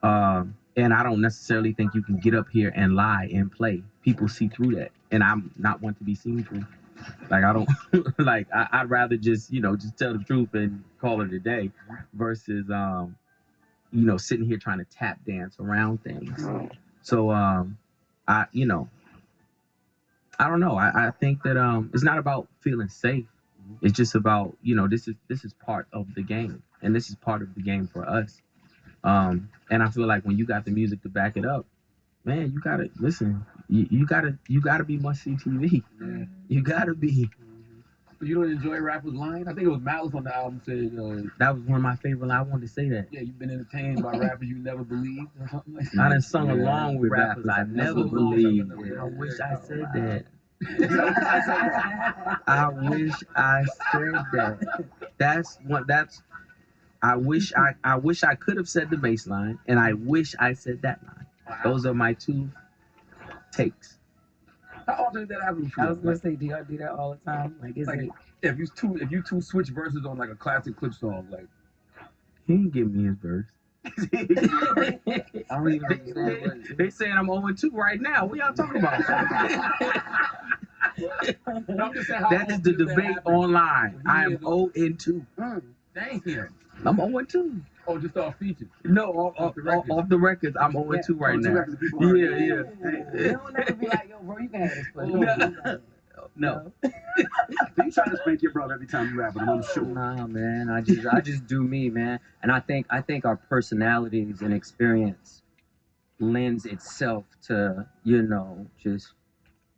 And I don't necessarily think you can get up here and lie and play. People see through that. And I'm not one to be seen through. Like, I don't, like, I'd rather just tell the truth and call it a day versus, sitting here trying to tap dance around things. So, I don't know. I think that it's not about feeling safe. It's just about, this is part of the game, and this is part of the game for us. And I feel like when you got the music to back it up, man, you gotta listen. You gotta be must see TV. Yeah. You gotta be. You don't enjoy rappers lying? I think it was Malice on the album said that was one of my favorite. I wanted to say that. Yeah, you've been entertained by rappers you never believed or something like that. I done sung along with rappers I never believed. I wish I said that. I wish I said that. I wish I could have said the bass line, and I wish I said that line. Those are my two takes. How often did that happen for you? I was gonna say, do y'all do that all the time? Like, is it? If you two switch verses on like a classic clip song, like he didn't give me his verse. I don't even understand. They saying I'm 0-2 right now. What y'all talking about? That is the debate online. I am 0-2. Dang him. I'm 0-2. Oh, just off features? No, off the records. I'm 0-2 right now. Yeah. They don't never be like, yo, bro, you can have this place. No. You try to spank your brother every time you rap with him, I'm sure. Nah, man. I just do me, man. And I think our personalities and experience lends itself to, just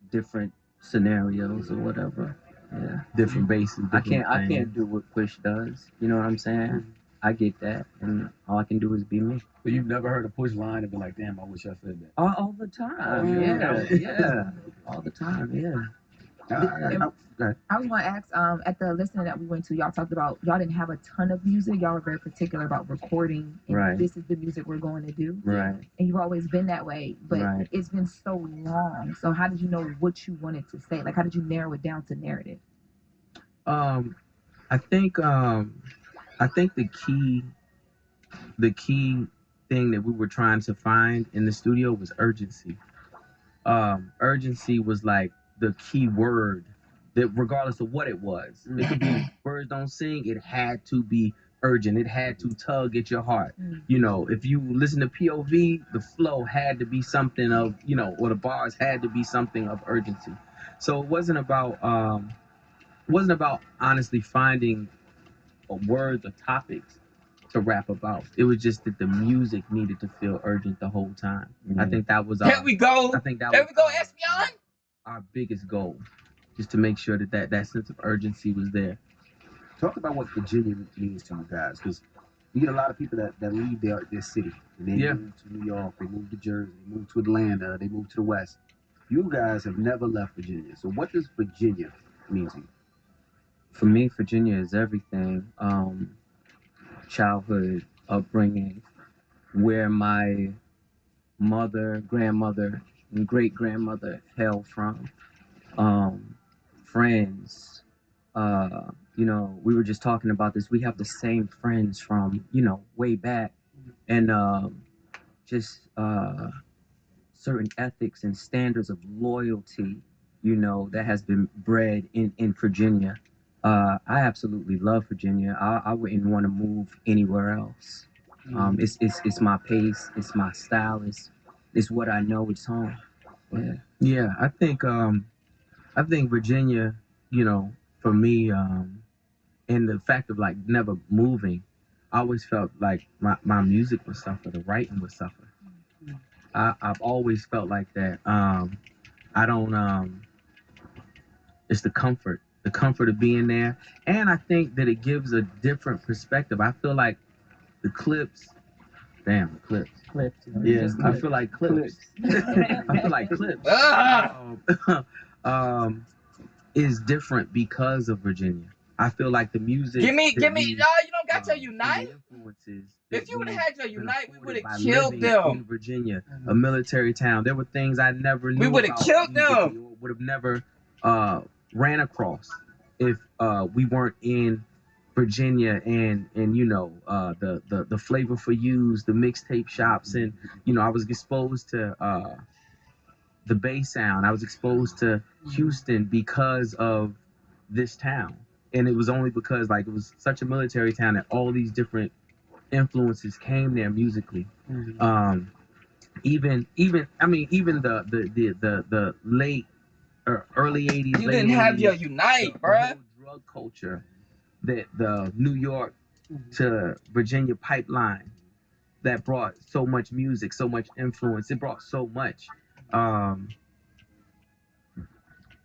different scenarios or whatever. Yeah. Different bases. I Different can't do what Push does. You know what I'm saying? I get that, and all I can do is be me. But you've never heard a Push line and been like, damn, I wish I said that. All the time. Yeah. All the time. Yeah. I was going to ask, at the listening that we went to, y'all talked about y'all didn't have a ton of music. Y'all were very particular about recording, and Right. this is the music we're going to do. Right. And you've always been that way, but Right. it's been so long. So how did you know what you wanted to say? Like, how did you narrow it down to narrative? I think the key thing that we were trying to find in the studio was urgency. Urgency was like the key word that regardless of what it was. It could be Birds Don't Sing, it had to be urgent. It had to tug at your heart. You know, if you listen to POV, the flow had to be something of, you know, or the bars had to be something of urgency. So it wasn't about honestly finding words or topics to rap about. It was just that the music needed to feel urgent the whole time. I think that was There we go. I think that There was we go, Espion. our biggest goal, just to make sure that sense of urgency was there. Talk about what Virginia means to you guys, because you get a lot of people that leave their city and they move to New York, they move to Jersey, they move to Atlanta, they move to the West. You guys have never left Virginia. So what does Virginia mean to you? For me, Virginia is everything. Childhood, upbringing, where my mother, grandmother, and great grandmother hail from. Friends. You know, we were just talking about this. We have the same friends from, you know, way back. And just certain ethics and standards of loyalty, you know, that has been bred in Virginia. I absolutely love Virginia. I wouldn't want to move anywhere else. It's my pace, it's my style, it's what I know. It's home. Yeah. Yeah, I think Virginia, you know, for me, and the fact of like never moving, I always felt like my music would suffer, the writing would suffer. I've always felt like that. I don't. It's the comfort of being there, and I think that it gives a different perspective. I feel like the Clips. Damn, the Clips. Yeah, I feel like Clips. I feel like Clips. Is different because of Virginia. I feel like the music. Give me. that You we, don't got your Unite. influences. If that you would have we had your been Unite, we would afforded by have killed living them. in Virginia, a military town. There were things I never knew. We would have about killed music them. or would have never ran across if we weren't in Virginia and you know the Flavor for You's, the mixtape shops, and you know I was exposed to the Bay Sound. I was exposed to Houston because of this town, and it was only because like it was such a military town that all these different influences came there musically. Even the late or early 80s. You didn't have your 80s, Unite, the bruh. whole drug culture that the New York to Virginia pipeline that brought so much music, so much influence. It brought so much.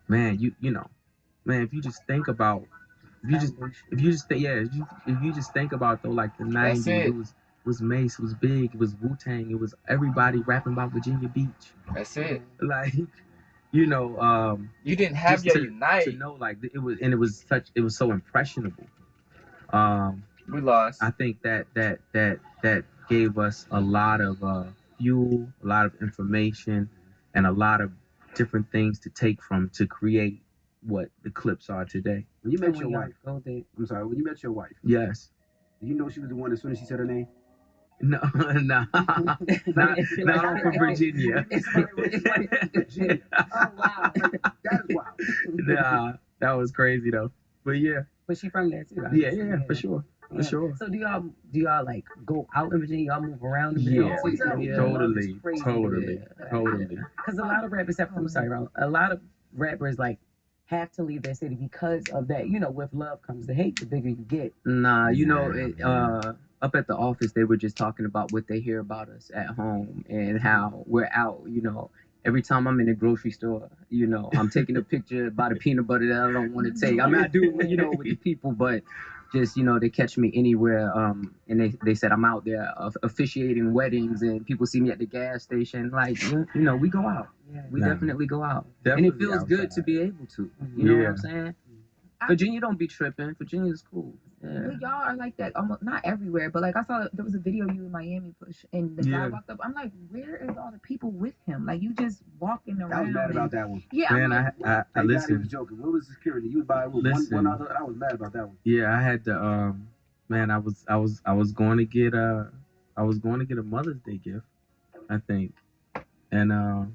Man, you know, man, if you just think about, if you just think about though, like the That's 90s, it. it was Mace, it was Big, it was Wu-Tang, it was everybody rapping about Virginia Beach. That's it. Like, you know, You didn't have just your to Unite. know like it was so impressionable. We lost. I think that gave us a lot of fuel, a lot of information, and a lot of different things to take from to create what the Clips are today. When you met your wife, when you met your wife, Yes. did you know she was the one as soon as she said her name? No, not from Virginia. Virginia. Oh wow, that is wild. Nah, that was crazy though. But yeah. But she from there too. Yeah, for sure. For sure. So do y'all like go out in Virginia? Y'all move around in Virginia? Yeah, totally. Because a lot of rappers have. I'm sorry, Ron. A lot of rappers like have to leave their city because of that. You know, with love comes the hate. The bigger you get. Nah, you know, up at the office, they were just talking about what they hear about us at home and how we're out, you know, every time I'm in the grocery store, you know, I'm taking a picture by the peanut butter that I don't want to take. I mean, I do, you know, with the people, but just, you know, they catch me anywhere. And they said I'm out there officiating weddings, and people see me at the gas station. Like, you know, we go out. We definitely go out. And it feels good to be able to. You know what I'm saying? Virginia don't be tripping. Virginia's cool. Yeah. But y'all are like that almost not everywhere, but like I saw there was a video of you in Miami Push, and the guy walked up. I'm like, where is all the people with him? Like you just walking around. I was mad about that one. Yeah, man, I listened. He was joking. What was security? You was by one other. I was mad about that one. Yeah, I had to. Man, I was going to get a Mother's Day gift, I think, and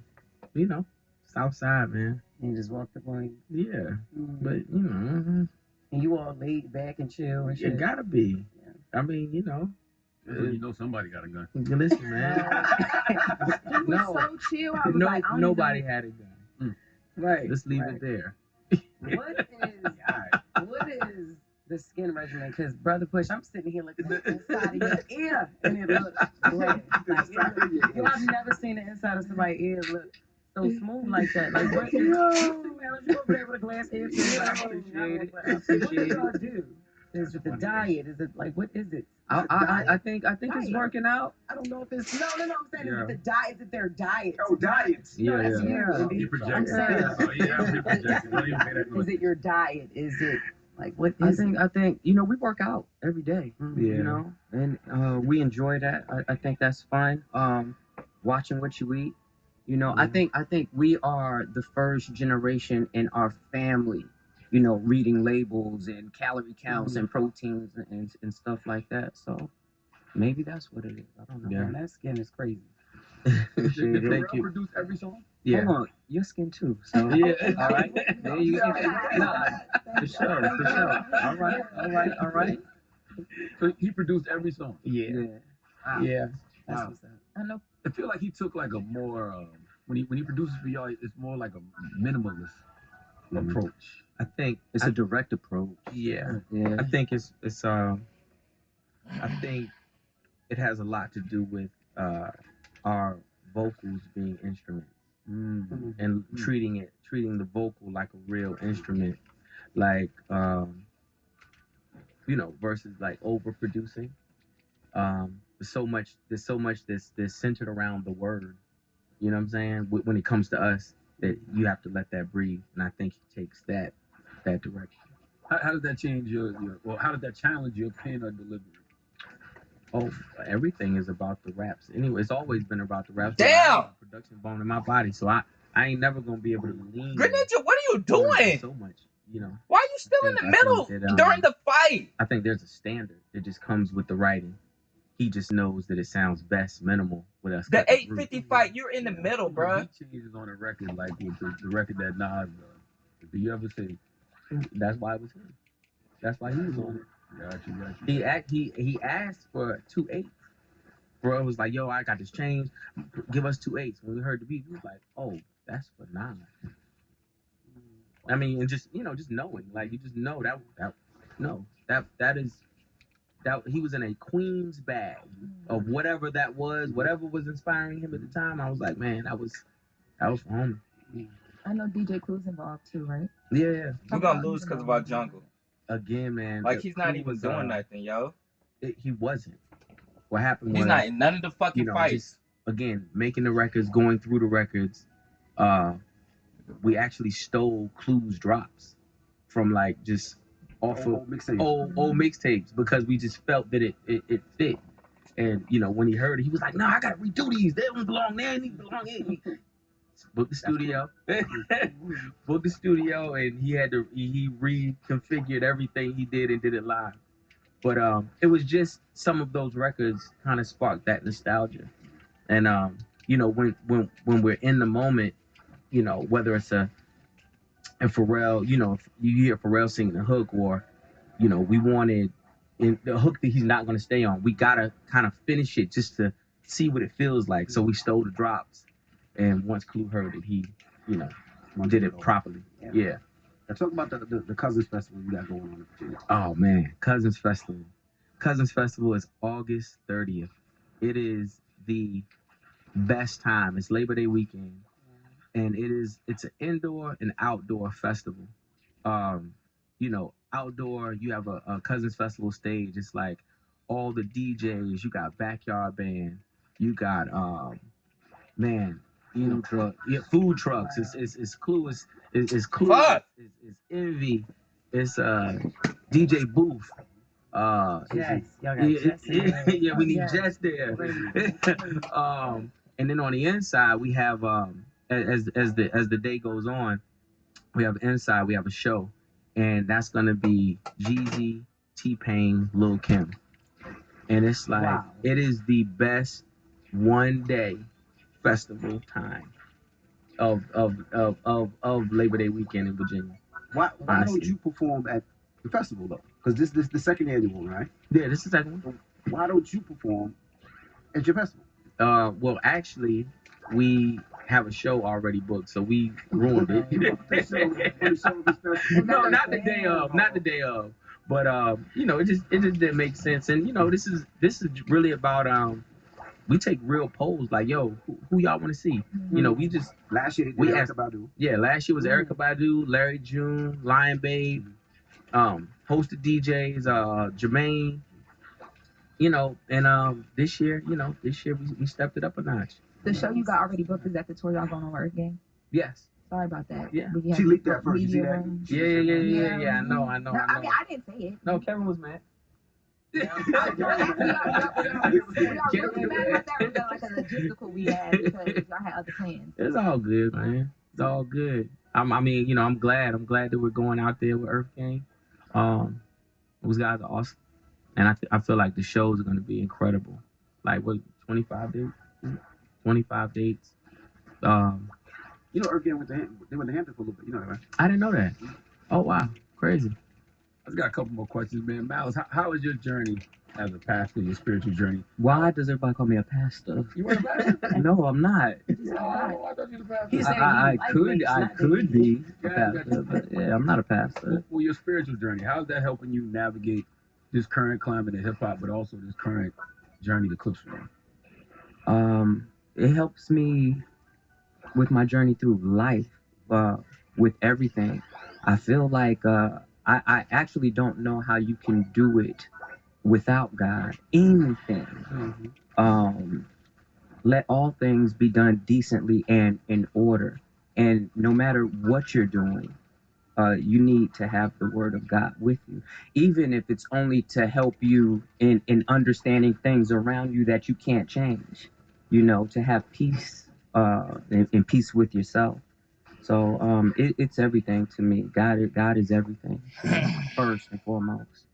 you know, Southside, man. And you just walked up on you. Yeah, but you know. And you all laid back and chill and shit. It gotta be. Yeah. I mean, you know. You know somebody got a gun. Listen, man. No, so chill. I was like, nobody had a gun. Right. Let's leave it there. What is the skin regimen? Because Brother Push, I'm sitting here looking at the inside of your ear, and it looks great. Like, I've never seen the inside of somebody's ear look so smooth like that. Like, what? Man, you over there with a glass hair? I appreciate it. What do y'all do? Is it the diet? Is it like what is it? I think it's working out. I don't know if it's no. I'm saying is it the diet? Is it their diet? Oh, diets. Yeah. You project. Is it your diet? Is it like what is I think you know we work out every day. Yeah. You know, and we enjoy that. I think that's fun. Watching what you eat. You know, I think we are the first generation in our family, you know, reading labels and calorie counts and proteins and stuff like that. So maybe that's what it is. I don't know. Yeah. Man, that skin is crazy. Did Pharrell produce every song? Yeah. Hold on, your skin too. So yeah. All right. There you go. For sure. All right. So he produced every song. Yeah. Wow. Yeah. That's what's up. I know. I feel like he took like a more when he produces for y'all, it's more like a minimalist approach. I think it's a direct approach. Yeah. Yeah. I think it's I think it has a lot to do with our vocals being instruments and treating the vocal like a real instrument, like you know, versus like overproducing. There's so much that's centered around the word. You know what I'm saying? When it comes to us, that you have to let that breathe, and I think he takes that direction. How did that change how did that challenge your pen or delivery? Oh, everything is about the raps. Anyway, it's always been about the raps. Damn! Production bone in my body, so I ain't never gonna be able to lean. Greninja, what are you doing? So much, you know. Why are you still in the middle during the fight? I think there's a standard that just comes with the writing. He just knows that it sounds best minimal with us. The 850 fight, you're in the middle, bro. He changes on a record like with the record that Nas does. Do you ever say? That's why it was him. That's why he was on it. Got you. He asked for 2 8s. Bro was like, yo, I got this change. Give us 2 8s. When we heard the beat, we was like, oh, that's for Nas. I mean, and just, you know, just knowing, like, you just know that is he was in a queen's bag of whatever that was, whatever was inspiring him at the time. I was like, man, that was for homie. I know DJ Clue's involved too, right? Yeah. We're gonna lose because of our jungle. Again, man. Like he's not even doing nothing, yo. He wasn't. What happened was he's not in none of the fucking fights. Just, again, making the records, going through the records. We actually stole Clue's drops from like just off of old mixtapes because we just felt that it fit. And you know, when he heard it, he was like, "No, I gotta redo these. They don't belong there. They belong here." Booked the studio, booked the studio, and he reconfigured everything he did and did it live. But it was just some of those records kind of sparked that nostalgia. And you know, when we're in the moment, you know, whether it's and Pharrell, you know, if you hear Pharrell singing the hook, or you know, we wanted in the hook that he's not going to stay on, we gotta kind of finish it just to see what it feels like. So we stole the drops, and once Clue heard it, he, you know, did it properly. Yeah. Now talk about the Cousins Festival you got going on in Virginia. Oh man, Cousins Festival. Cousins Festival is August 30th. It is the best time. It's Labor Day weekend. and it's an indoor and outdoor festival. You know, outdoor you have a Cousins Festival stage. It's like all the DJs. You got backyard band. You got man, you know, Food truck. yeah, food trucks. It's Clue. It's Clue. Fuck. It's Envy. It's DJ Booth. Yes, y'all got Yeah, Jess in there. yeah, we need Yes. Jess there. And then on the inside we have as the day goes on, we have inside we have a show, and that's gonna be Jeezy, T-Pain, Lil Kim, and it's like Wow. it is the best one day festival time of Labor Day weekend in Virginia. Why Honestly. don't you perform at the festival though? Because this the second annual, right? Yeah, this is the second one. Why don't you perform at your festival? Well, actually, we have a show already booked, so we ruined it. No, not the day of, not the day of. But you know, it just didn't make sense. And you know, this is really about we take real polls like, yo, who y'all want to see? You know, we just Last year they did we Erykah asked- Badu. yeah, last year was Erykah Badu, Larry June, Lion Babe, hosted DJs, Jermaine. You know, and this year we stepped it up a notch. The show you got already booked is at the tour y'all going on Earth Game. Yes. Sorry about that. Yeah. We She have leaked that first. You see media that? room. Yeah. I know. No, I mean, I didn't say it. No, Kevin was mad. We are really mad about that. Was that like a logistical we had because y'all had other plans? It's all good, man. It's all good. I mean, you know, I'm glad that we're going out there with Earth Gang. Those guys are awesome, and I feel like the shows are going to be incredible. Like what, 25 dates? 25 dates. You know, Earth Gang they went to Hampton for a little bit. You know that, right? I didn't know that. Oh wow, crazy. I've got a couple more questions, man. Malice, how is your journey as a pastor, your spiritual journey? Why does everybody call me a pastor? You want a pastor? No, I'm not. Oh, I thought you were a He pastor. said I you like could mixed, not could be a Yeah, pastor, but yeah, I'm not a pastor. Well, your spiritual journey, how's that helping you navigate this current climate in hip hop, but also this current journey to Clips for you? It helps me with my journey through life, with everything. I feel like I actually don't know how you can do it without God. Anything. Let all things be done decently and in order. And no matter what you're doing, you need to have the word of God with you, even if it's only to help you in understanding things around you that you can't change, you know, to have peace and peace with yourself. So it's everything to me. God is everything first and foremost.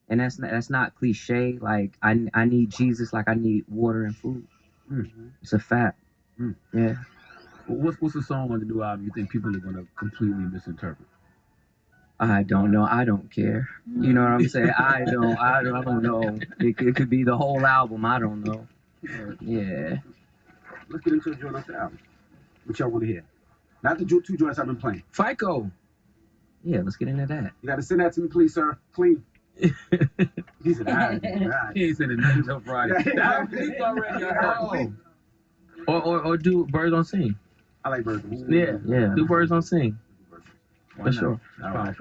And that's not cliche. Like I need Jesus like I need water and food. It's a fact. Yeah. Well, what's the song on the new album you think people are going to completely misinterpret? I don't know. I don't care. You know what I'm saying? I don't know. It could be the whole album. I don't know. Yeah. Let's get into a joint off the album. What y'all want to hear? Not the two joints I've been playing. FICO. Yeah, let's get into that. You got to send that to me, please, sir. Clean. He said, all right. He ain't sending nothing until Friday. Yeah. I'm leaked already. I know. Or do Birds on Sing. I like Birds. Yeah. Yeah. Do Birds on Sing. Why For not? sure. All right.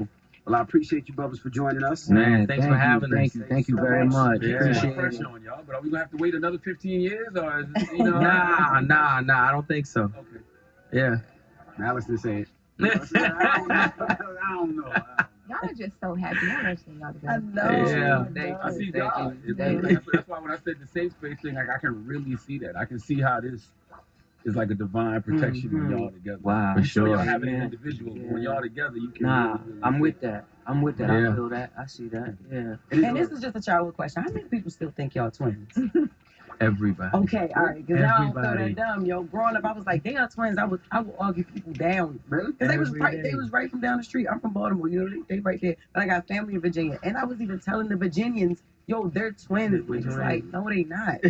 Well, I appreciate you, brothers, for joining us. Man, Thanks for having us. Thank you very much. Yeah, Appreciate pressure it. on y'all, but are we gonna have to wait another 15 years, or is it, you know? Nah, I don't think so. Okay. Yeah. Now let's just say it. I don't know. Y'all are just so happy. I understand y'all together. Yeah. I see Thank God. you. That's why when I said the safe space thing, like I can really see that. I can see how this is like a divine protection when y'all together. Wow. I'm sure y'all Sure. have it as Yeah. individuals, but when y'all together, you can. Nah, really I'm see with that. I'm with that. Yeah. I feel that. I see that. Yeah. And this is just a childhood question. How many people still think y'all twins? Everybody. Okay, all right, because y'all don't throw Everybody. that dumb. Yo, growing up, I was like, they are twins. I would argue people down. Really? Because Every they day. was right from down the street. I'm from Baltimore, you know, they right there. But I got family in Virginia. And I was even telling the Virginians, yo, they're twins. We're It's twins. like, no, they not.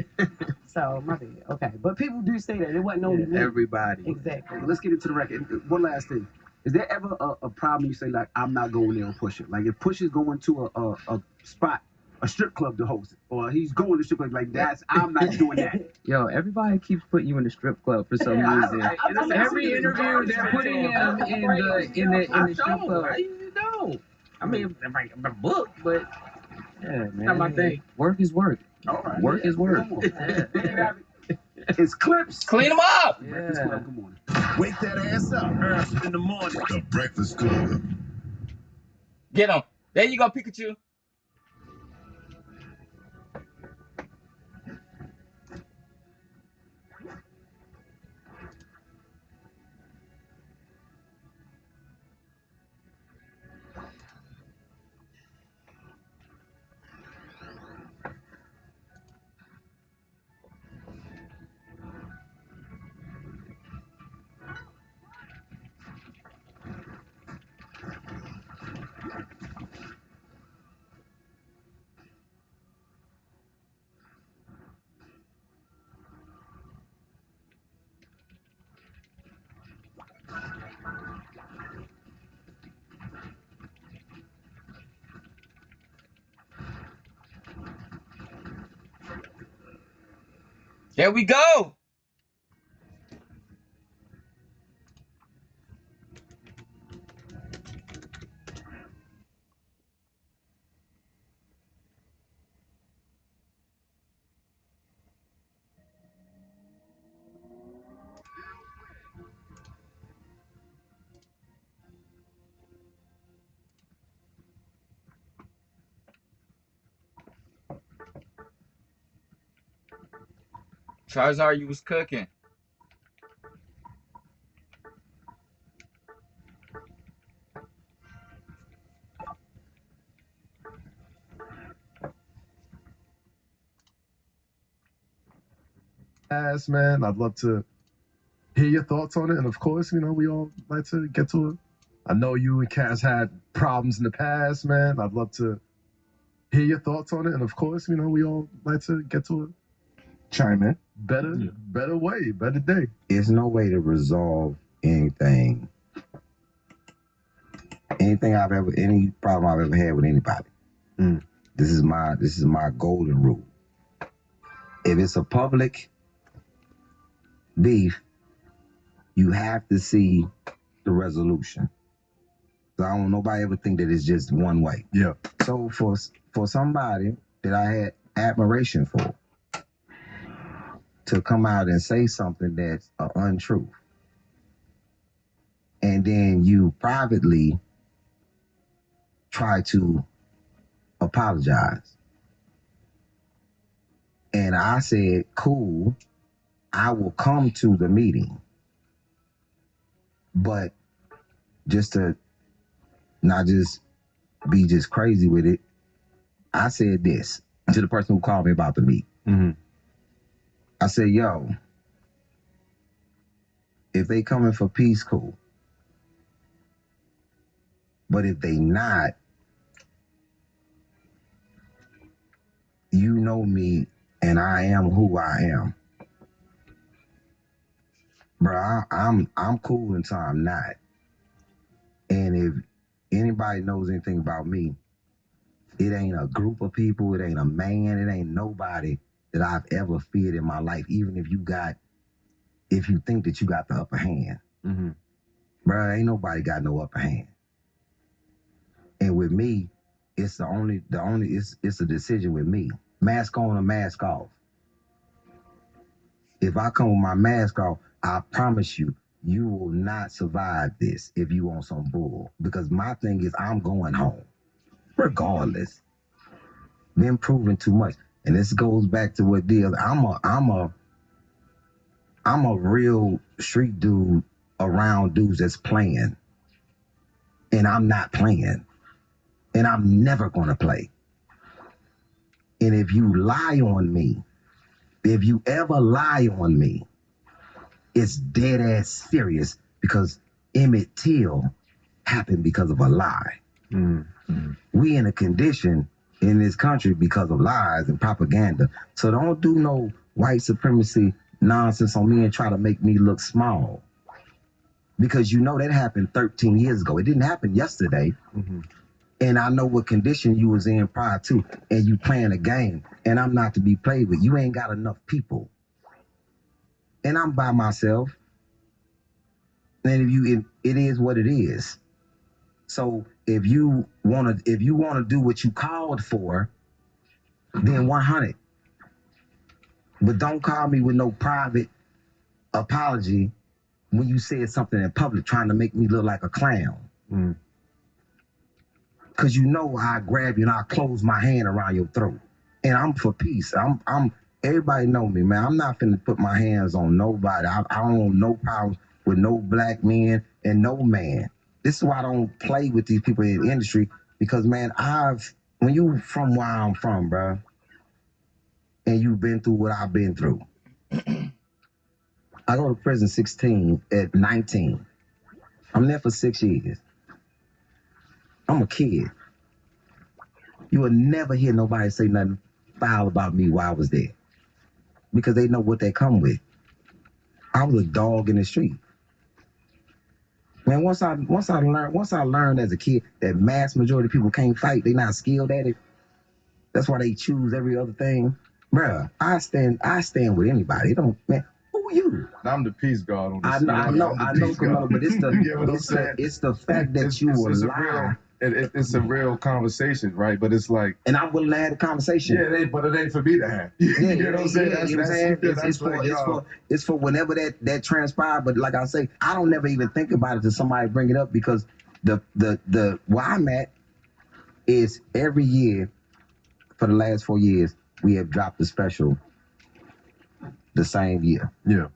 So, my bad. Okay. But people do say that. It wasn't only me. Everybody. Exactly. Well, let's get into the record. One last thing. Is there ever a problem you say, like, I'm not going there with Pusha? Like, if Pusha's going to a spot a strip club to host it, or he's going to strip club. Like I'm not doing that. Yo, everybody keeps putting you in the strip club for some reason. Every interview they're putting him in the strip club. You know. I mean, I'm booked, but yeah, man. Not my thing. Work is work. All right, work is work. It's Clips. Clean them up. Yeah. Breakfast Club, good morning. Wake that ass up early in the morning. The Breakfast Club. Get him. There you go, Pikachu. There we go. Charizard, you was cooking. Man, I'd love to hear your thoughts on it, and of course, you know, we all like to get to it. I know you and Kaz had problems in the past, man. I'd love to hear your thoughts on it, and of course, you know, we all like to get to it. Chime in. Better way, better day. There's no way to resolve anything any problem I've ever had with anybody. This is my golden rule. If it's a public beef, you have to see the resolution. So I don't want nobody ever think that it's just one way. Yeah. So for somebody that I had admiration for to come out and say something that's an untruth, and then you privately try to apologize. And I said, cool, I will come to the meeting. But just to not just be just crazy with it, I said this to the person who called me about the meet. I said, yo, if they coming for peace, cool. But if they not, you know me and I am who I am. Bro, I'm cool until I'm not. And if anybody knows anything about me, it ain't a group of people, it ain't a man, it ain't nobody that I've ever feared in my life, even if you think that you got the upper hand. Bro, ain't nobody got no upper hand. And with me, it's it's a decision with me. Mask on or mask off. If I come with my mask off, I promise you, you will not survive this if you want some bull. Because my thing is, I'm going home, regardless. Been proven too much, and this goes back to what deals. I'm a real street dude around dudes that's playing, and I'm not playing, and I'm never gonna play. And if you lie on me, if you ever lie on me, it's dead ass serious, because Emmett Till happened because of a lie. We in a condition in this country because of lies and propaganda. So don't do no white supremacy nonsense on me and try to make me look small. Because you know that happened 13 years ago. It didn't happen yesterday. And I know what condition you was in prior to, and you playing a game, and I'm not to be played with. You ain't got enough people. And I'm by myself. And it is what it is. So if you wanna do what you called for, then 100. But don't call me with no private apology when you said something in public trying to make me look like a clown. Cause you know I grab you and I close my hand around your throat. And I'm for peace. I'm everybody know me, man. I'm not finna put my hands on nobody. I don't want no problems with no black men and no man. This is why I don't play with these people in the industry, because man, when you from where I'm from, bro, and you've been through what I've been through. I go to prison 16 at 19. I'm there for 6 years. I'm a kid. You will never hear nobody say nothing foul about me while I was there, because they know what they come with. I was a dog in the street. Man, once I learned as a kid that mass majority of people can't fight, they not skilled at it. That's why they choose every other thing. Bruh, I stand with anybody. It don't, man. Who are you? I'm the peace guard on this. I know, but it's the fact that you will lie. It's a real conversation, right? But it's like, and I'm willing to have a conversation. Yeah, but it ain't for me to have. You know what I'm saying? It's for whenever that transpired. But like I say, I don't never even think about it till somebody bring it up, because the where I'm at is every year for the last 4 years we have dropped the special the same year. Yeah.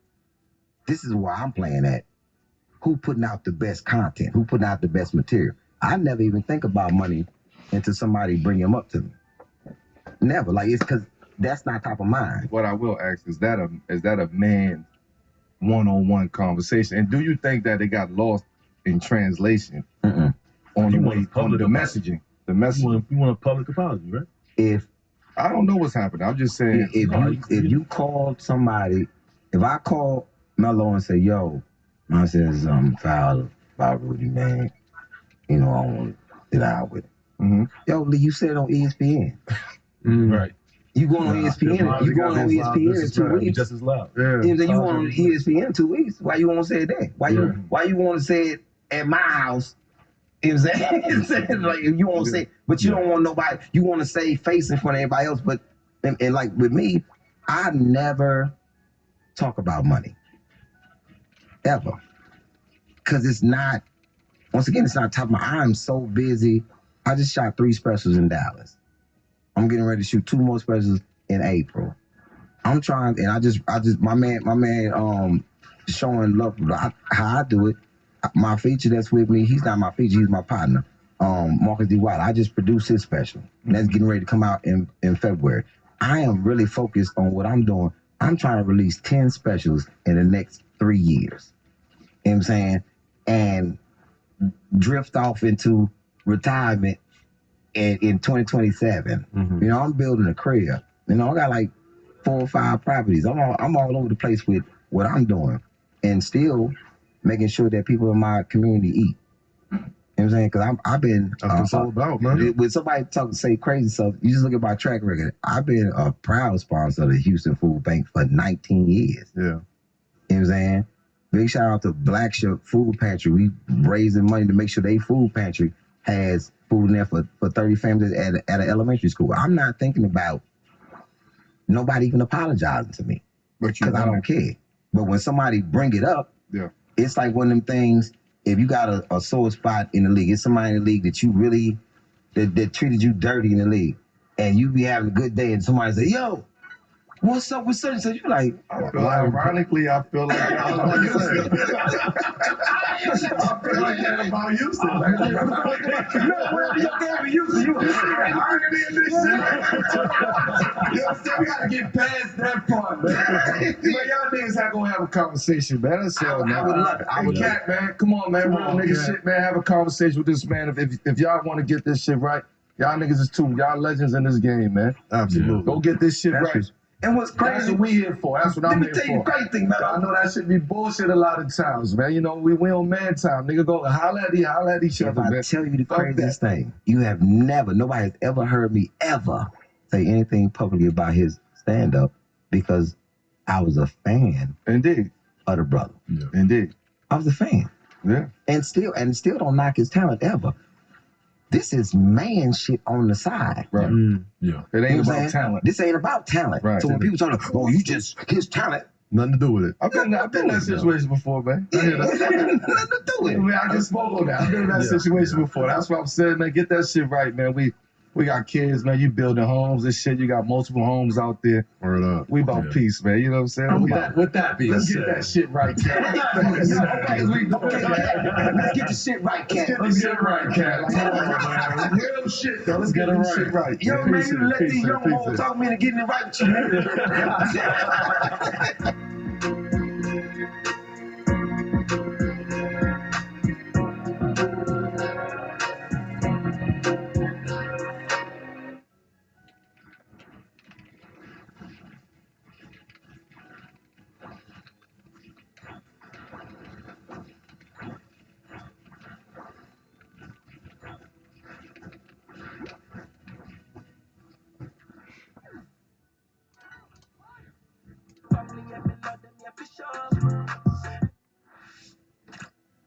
This is where I'm playing at. Who putting out the best content? Who putting out the best material? I never even think about money until somebody bring them up to me. Never. Like, it's because that's not top of mind. What I will ask is that a man one-on-one conversation? And do you think that it got lost in translation on the way, on the messaging? The messaging. You want a public apology, right? If I don't know what's happening, I'm just saying. If you called somebody, if I call Melo and say, "Yo, I said something foul about Rudy, man. You know, I want to get out with it." Yo, Lee, you said it on ESPN. Right. You going on ESPN? You going on ESPN in 2 weeks? Just as loud. Yeah. You going on ESPN in 2 weeks? Why you want to say it then? Why you want to say it at my house? You know what I'm saying? Like, you want to say, but you don't want nobody. You want to save face in front of everybody else. But and like with me, I never talk about money ever, because it's not. Once again, it's not top of my. I'm so busy. I just shot 3 specials in Dallas. I'm getting ready to shoot 2 more specials in April. I'm trying, and I just my man showing love how I do it. My feature that's with me, he's not my feature, he's my partner. Marcus D. White. I just produced his special. And that's getting ready to come out in February. I am really focused on what I'm doing. I'm trying to release 10 specials in the next 3 years. You know what I'm saying? And drift off into retirement in 2027. You know, I'm building a career. You know, I got like 4 or 5 properties. I'm all over the place with what I'm doing, and still making sure that people in my community eat. You know what I'm saying? Because I've been that's what it's all about, man. When somebody say crazy stuff, you just look at my track record. I've been a proud sponsor of the Houston Food Bank for 19 years. Yeah. You know what I'm saying? Big shout out to Black Shirt Food Pantry. We raising money to make sure they food pantry has food in there for 30 families at an elementary school. I'm not thinking about nobody even apologizing to me, because I don't care. But when somebody bring it up, it's like one of them things. If you got a sore spot in the league, it's somebody in the league that you really that treated you dirty in the league, and you be having a good day, and somebody say, "Yo, what's up with such and such?" You like, ironically, I feel like that about Houston. I feel like that about Houston. We gotta get past that part, man. Y'all niggas not gonna have a conversation, man. That's all, man. I would love it. Cat, man. Come on, man. Real nigga shit, man. Have a conversation with this man. If y'all want to get this shit right, y'all niggas is too. Y'all legends in this game, man. Absolutely. Go get this shit right. And what's crazy? That's what we here for. That's what I'm here for. Let me tell you the great thing, man. I know that should be bullshit a lot of times, man. You know, we on man time. Nigga go holler at each other, If I man. tell you the craziest thing, you have nobody has ever heard me ever say anything publicly about his stand-up because I was a fan. Indeed. Of the brother. Yeah. Indeed. I was a fan. Yeah. And still don't knock his talent ever. This is man shit on the side. Right. Yeah. It ain't about talent. This ain't about talent. Right. So when people talk, oh, you just his talent. Nothing to do with it. I've been in that situation before, man. Nothing to do with it. I mean, I just spoke on that. I've been in that situation before. That's what I'm saying, man. Get that shit right, man. We got kids, man. You building homes and shit. You got multiple homes out there. Word up. We about peace, man. You know what I'm saying? With that being Let's said, get that shit right, Cat. Let's get the shit right, Cat. Let's get it right, Cat. Real shit, though. Let's get it right. Yo, man, you let these young boys talk me into getting it right with you, man.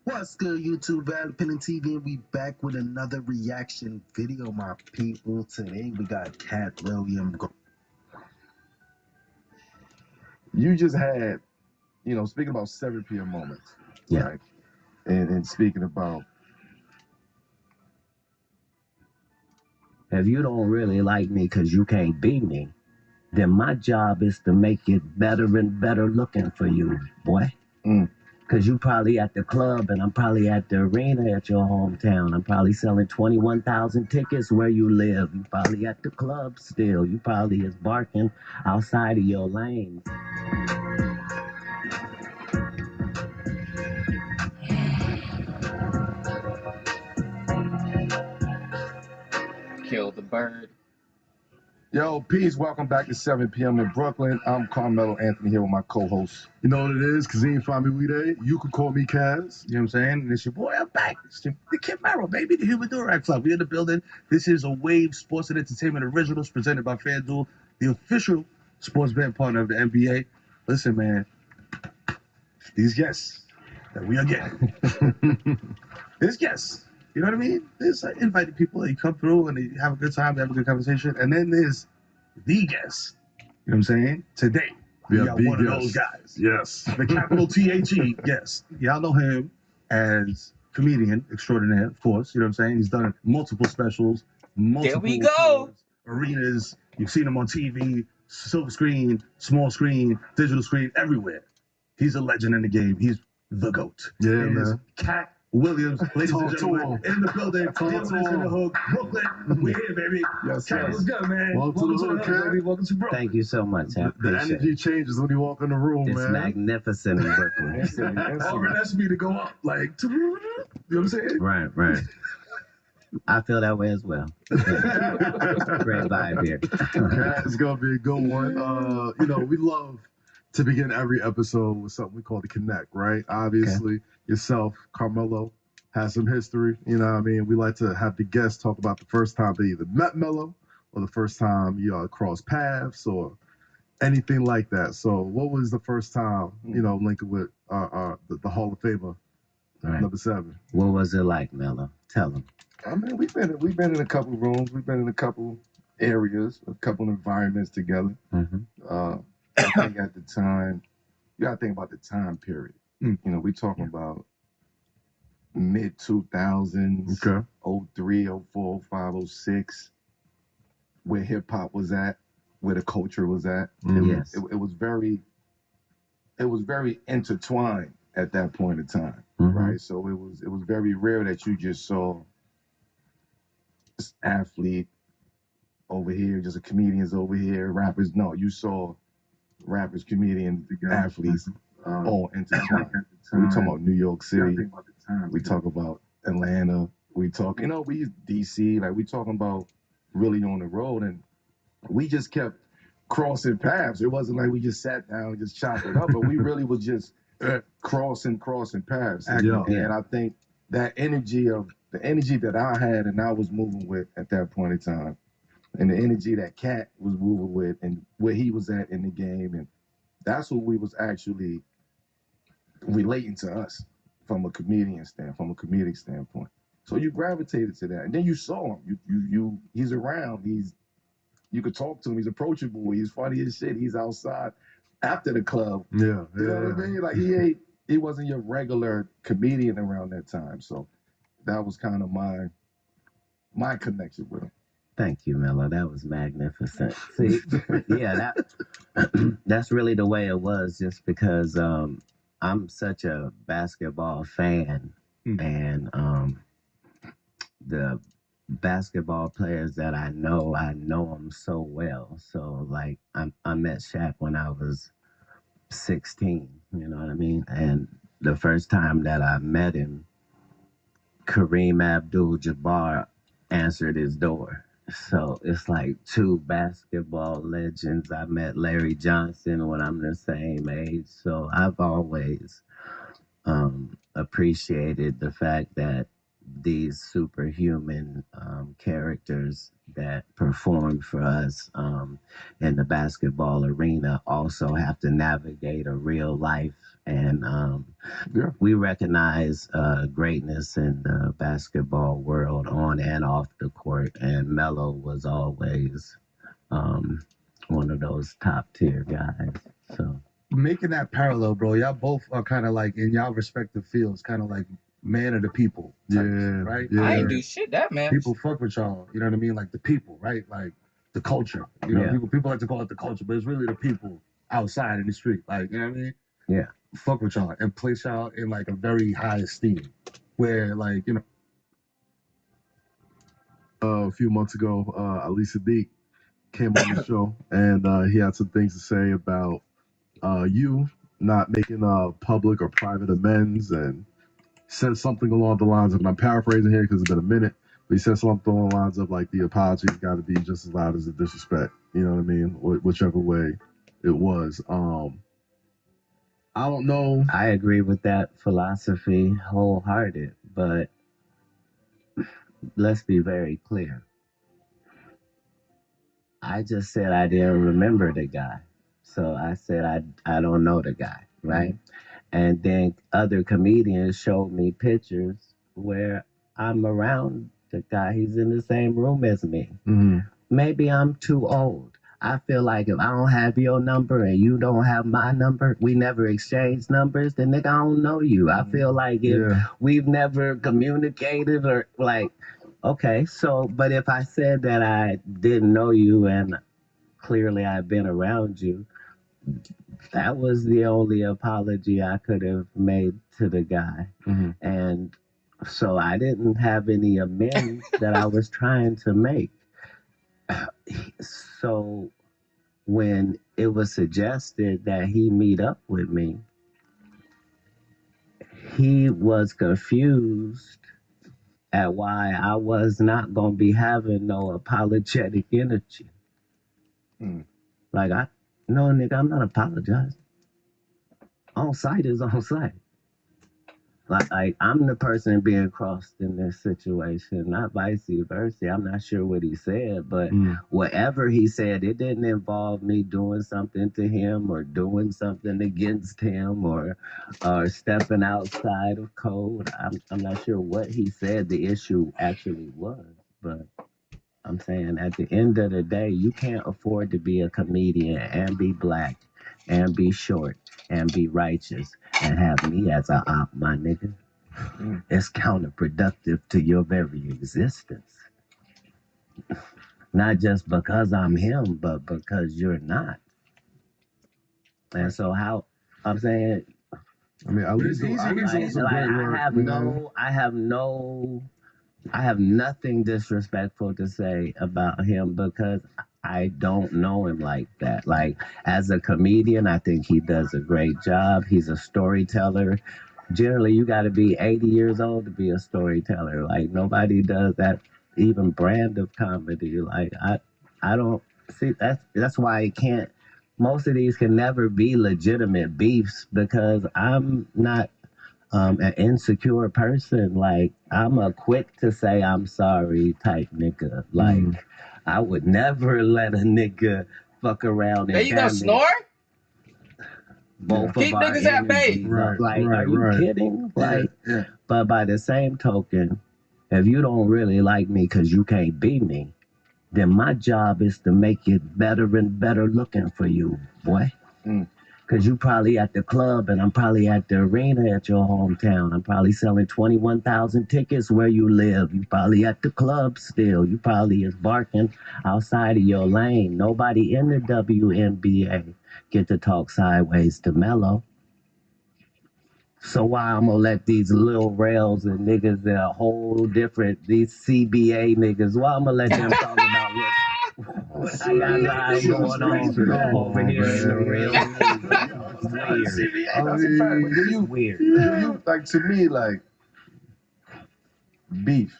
What's good, YouTube? Valley Pending TV, and we back with another reaction video, my people. Today we got Cat Williams. You just had, speaking about 7 p.m. moments, right? And speaking about, if you don't really like me because you can't be me, then my job is to make it better and better looking for you, boy. Because you probably at the club and I'm probably at the arena at your hometown. I'm probably selling 21,000 tickets where you live. You probably at the club still. You probably is barking outside of your lane. Kill the bird. Yo, peace. Welcome back to 7 p.m. in Brooklyn. I'm Carmelo Anthony here with my co-host. You know what it is? Kazim Family. You can call me Kaz. You know what I'm saying? And it's your boy, I'm back. It's the Kid Merrill, baby. The Human Durag Club. We in the building. This is a Wave Sports and Entertainment Originals presented by FanDuel, the official sports betting partner of the NBA. Listen, man, these guests that we are getting. There's guests. You know what I mean? There's invited people that you come through and they have a good time, they have a good conversation. And then there's the guest. You know what I'm saying? Today, we got one of those guys. Yes. The capital THE, yes. Y'all know him as comedian extraordinaire, of course. You know what I'm saying? He's done multiple specials, multiple There we go. arenas. You've seen him on TV, silver screen, small screen, digital screen, everywhere. He's a legend in the game. He's the GOAT. Yeah, It is man. Cat Williams, ladies and Talk to gentlemen, him. in the building, dealing with us in the hook, Brooklyn. We're here, baby. Yes, Cat, sir. what's good, man? Welcome to the hood, Cat. baby. Welcome to Brooklyn. Thank you so much. I The appreciate energy it. changes when you walk in the room, It's man. magnificent in Brooklyn. Over that's me to go up, like, you know what I'm saying? Right. I feel that way as well. Great vibe here. It's gonna be a good one. We love to begin every episode with something we call the Connect, right? Obviously, yourself, Carmelo, has some history. You know what I mean? We like to have the guests talk about the first time they either met Melo or the first time you crossed paths or anything like that. So what was the first time, linking with the Hall of Famer, Right. number 7? What was it like, Melo? Tell them. I mean, we've been in a couple rooms. We've been in a couple areas, a couple environments together. I think at the time, you gotta think about the time period. We talking about mid 2000s, 03, 04, 05, 06, where hip hop was at, where the culture was at. Yes. It was very intertwined at that point in time, right? So it was very rare that you just saw this athlete over here, just a comedians over here, rappers. No, you saw rappers, comedians, athletes, all intertwined. We talking about New York City. We talk about Atlanta. We talk, we DC. Like we talking about really on the road, and we just kept crossing paths. It wasn't like we just sat down and just chopped it up, but we really was just crossing paths. Yeah. And I think the energy that I had and I was moving with at that point in time, and the energy that Cat was moving with, and where he was at in the game, and that's what we was actually relating to us from a comedic standpoint. So you gravitated to that, and then you saw him. He's around. You could talk to him. He's approachable. He's funny as shit. He's outside after the club. Yeah, You know what I mean? Like he wasn't your regular comedian around that time. So that was kind of my connection with him. Thank you, Miller. That was magnificent. See, yeah, that's really the way it was, just because I'm such a basketball fan, and the basketball players that I know them so well. So like I met Shaq when I was 16, you know what I mean? And the first time that I met him, Kareem Abdul-Jabbar answered his door. So it's like two basketball legends. I met Larry Johnson when I'm the same age. So I've always appreciated the fact that these superhuman characters that perform for us in the basketball arena also have to navigate a real life. And we recognize greatness in the basketball world on and off the court. And Melo was always one of those top tier guys. So making that parallel, bro, y'all both are kind of like in y'all respective fields, kind of like man of the people types, right? I ain't do shit that man. People fuck with y'all, you know what I mean? Like the people, right? Like the culture. You know, people like to call it the culture, but it's really the people outside in the street. Like, you know what I mean? Yeah. Fuck with y'all and place y'all in like a very high esteem. Where like, you know, a few months ago, Ali Sadiq came on the show, and he had some things to say about you not making public or private amends, and said something along the lines of, and I'm paraphrasing here because it's been a minute, but he said something along the lines of like the apology's got to be just as loud as the disrespect. You know what I mean? Whichever way it was. I don't know. I agree with that philosophy wholehearted, but let's be very clear. I just said I didn't remember the guy. So I said I don't know the guy, right? And then other comedians showed me pictures where I'm around the guy. He's in the same room as me. Maybe I'm too old. I feel like if I don't have your number and you don't have my number, we never exchange numbers, then nigga, I don't know you. I feel like if we've never communicated or like, okay, so, but if I said that I didn't know you and clearly I've been around you, that was the only apology I could have made to the guy. And so I didn't have any amends that I was trying to make. So when it was suggested that he meet up with me, he was confused at why I was not going to be having no apologetic energy. Like, no, nigga, I'm not apologizing. On site is on site. Like I'm the person being crossed in this situation, not vice versa. I'm not sure what he said, but whatever he said, it didn't involve me doing something to him or doing something against him or stepping outside of code. I'm not sure what he said the issue actually was, but I'm saying at the end of the day, you can't afford to be a comedian and be black and be short and be righteous and have me as a op, my nigga. It's counterproductive to your very existence. Not just because I'm him, but because you're not. And so how, I'm saying, I mean, at least I have nothing disrespectful to say about him because I don't know him like that. Like, as a comedian, I think he does a great job. He's a storyteller. Generally, you got to be 80 years old to be a storyteller. Like, nobody does that even brand of comedy. Like, I don't See, that's why it can't. Most of these can never be legitimate beefs because I'm not an insecure person. Like I'm a quick to say I'm sorry type nigga. Like I would never let a nigga fuck around There and you go, damage snore. both Keep of our niggas at bay. energies. Like, are you kidding? Like, but by the same token, if you don't really like me because you can't be me, then my job is to make it better and better looking for you, boy. Because you probably at the club and I'm probably at the arena at your hometown. I'm probably selling 21,000 tickets where you live. You probably at the club still. You probably is barking outside of your lane. Nobody in the WNBA get to talk sideways to Melo. So why I'm gonna let these little rails and niggas that are whole different, these CBA niggas, why I'm gonna let them talk about what I got live going on over here in the real That's a fact. But do you like to me like beef?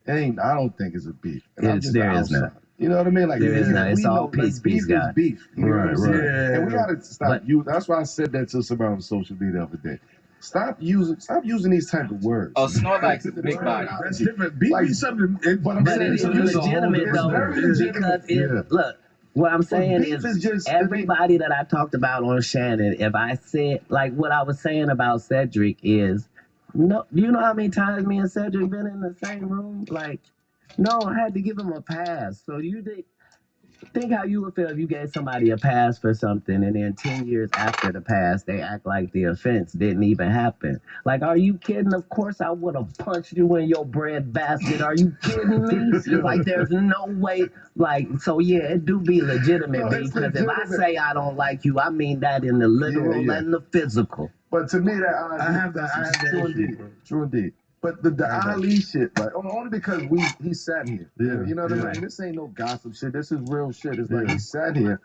It ain't. I don't think it's a beef. And I'm just There the is none. outside. You know what I mean? Like There is none. It's we all know, peace, like, beef peace, guys. is beef. You know what I'm saying? And we Right. gotta stop. That's why I said that to somebody on social media the other day. Stop using these type of words. Oh, Snorlax is a big body. That's different. Beef is something. But I'm But saying it is legitimate though, because look, what I'm saying beef is is just- everybody that I talked about on Shannon, if I said like what I was saying about Cedric is, no, you know how many times me and Cedric been in the same room? Like, no, I had to give him a pass. So think how you would feel if you gave somebody a pass for something and then 10 years after the pass, they act like the offense didn't even happen. Like, are you kidding? Of course I would have punched you in your bread basket. Are you kidding me? Like, there's no way. Like, so yeah, it do be legitimate because if I say I don't like you, I mean that in the literal and the physical. But to me, that I have that true issue, indeed. True indeed. But the Ali shit, like only because he sat here. You know what I mean? This ain't no gossip shit. This is real shit. It's like he sat here,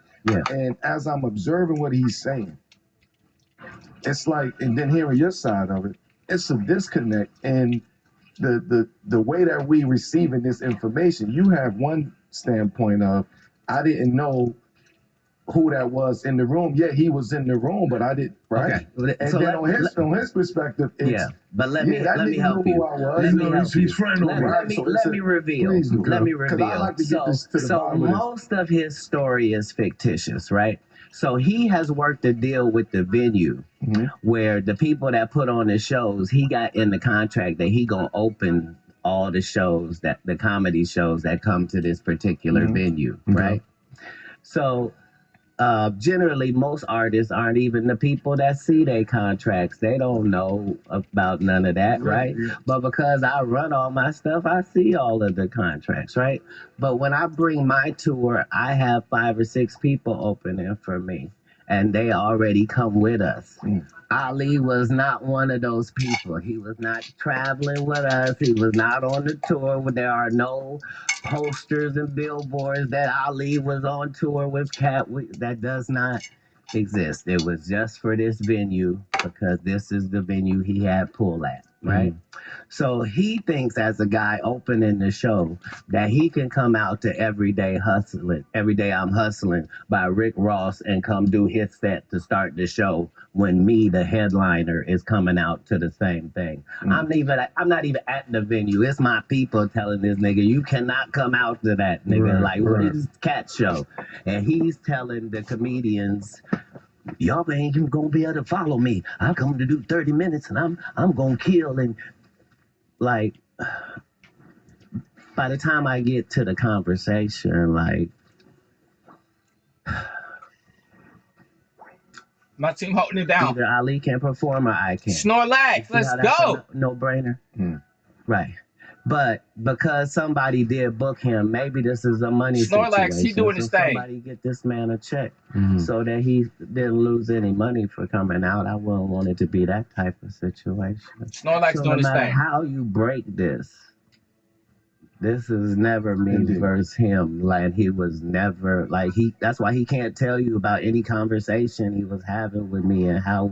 and as I'm observing what he's saying, it's like, and then hearing your side of it, it's a disconnect. And the way that we receiving this information, you have one standpoint of, I didn't know who that was in the room. Yeah, he was in the room, but I didn't, right? Okay. And So then on his perspective, it's, but let that me nigga help knew you. who I was. Let me help you. Let me So reveal. please do. Let me 'Cause reveal. I like to get this to the So bottom of this. most of his story is fictitious, right? So he has worked a deal with the venue where the people that put on the shows, he got in the contract that he gonna open all the shows, that the comedy shows that come to this particular venue, right? So generally, most artists aren't even the people that see their contracts. They don't know about none of that, right? But because I run all my stuff, I see all of the contracts, right? But when I bring my tour, I have 5 or 6 people opening for me, and they already come with us. Ali was not one of those people. He was not traveling with us. He was not on the tour. There are no posters and billboards that Ali was on tour with Cat. That does not exist. It was just for this venue because this is the venue he had pull at, right? So he thinks as a guy opening the show that he can come out to Everyday Hustling, Everyday I'm Hustling by Rick Ross and come do his set to start the show when me, the headliner, is coming out to the same thing. I'm not even at the venue. It's my people telling this nigga, you cannot come out to that nigga. What is this Cat show? And he's telling the comedians, y'all ain't even gonna be able to follow me. I come to do 30 minutes and I'm gonna kill. And like, by the time I get to the conversation, like, my team holding it down. Either Ali can perform or I can. Snorlax, let's go. No brainer. Right. But because somebody did book him, maybe this is a money Snorlax, situation. he doing his thing. Somebody get this man a check so that he didn't lose any money for coming out. I wouldn't want it to be that type of situation. Snorlax So doing no his matter thing. how you break this is never me versus him. Like he was never like that's why he can't tell you about any conversation he was having with me and how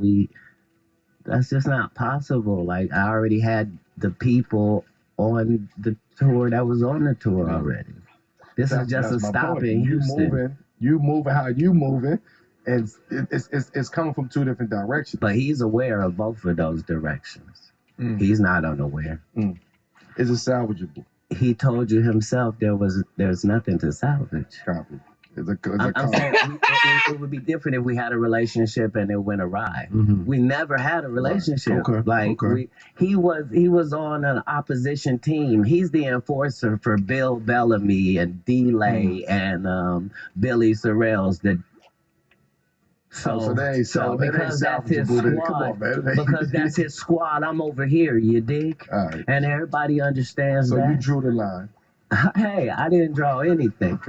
that's just not possible. Like I already had the people on the tour that was on the tour already. This is just a my stop point. in Houston. You moving how you moving, and it's coming from two different directions. But he's aware of both of those directions. He's not unaware. Is it salvageable? He told you himself there's nothing to salvage. Copy. I'm saying it would be different if we had a relationship and it went awry. We never had a relationship. He was on an opposition team. He's the enforcer for Bill Bellamy and D-Lay and Billy Sorrells. So because that's his squad, because that's his squad, I'm over here. You dig? All right. And everybody understands So that. you drew the line. Hey, I didn't draw anything.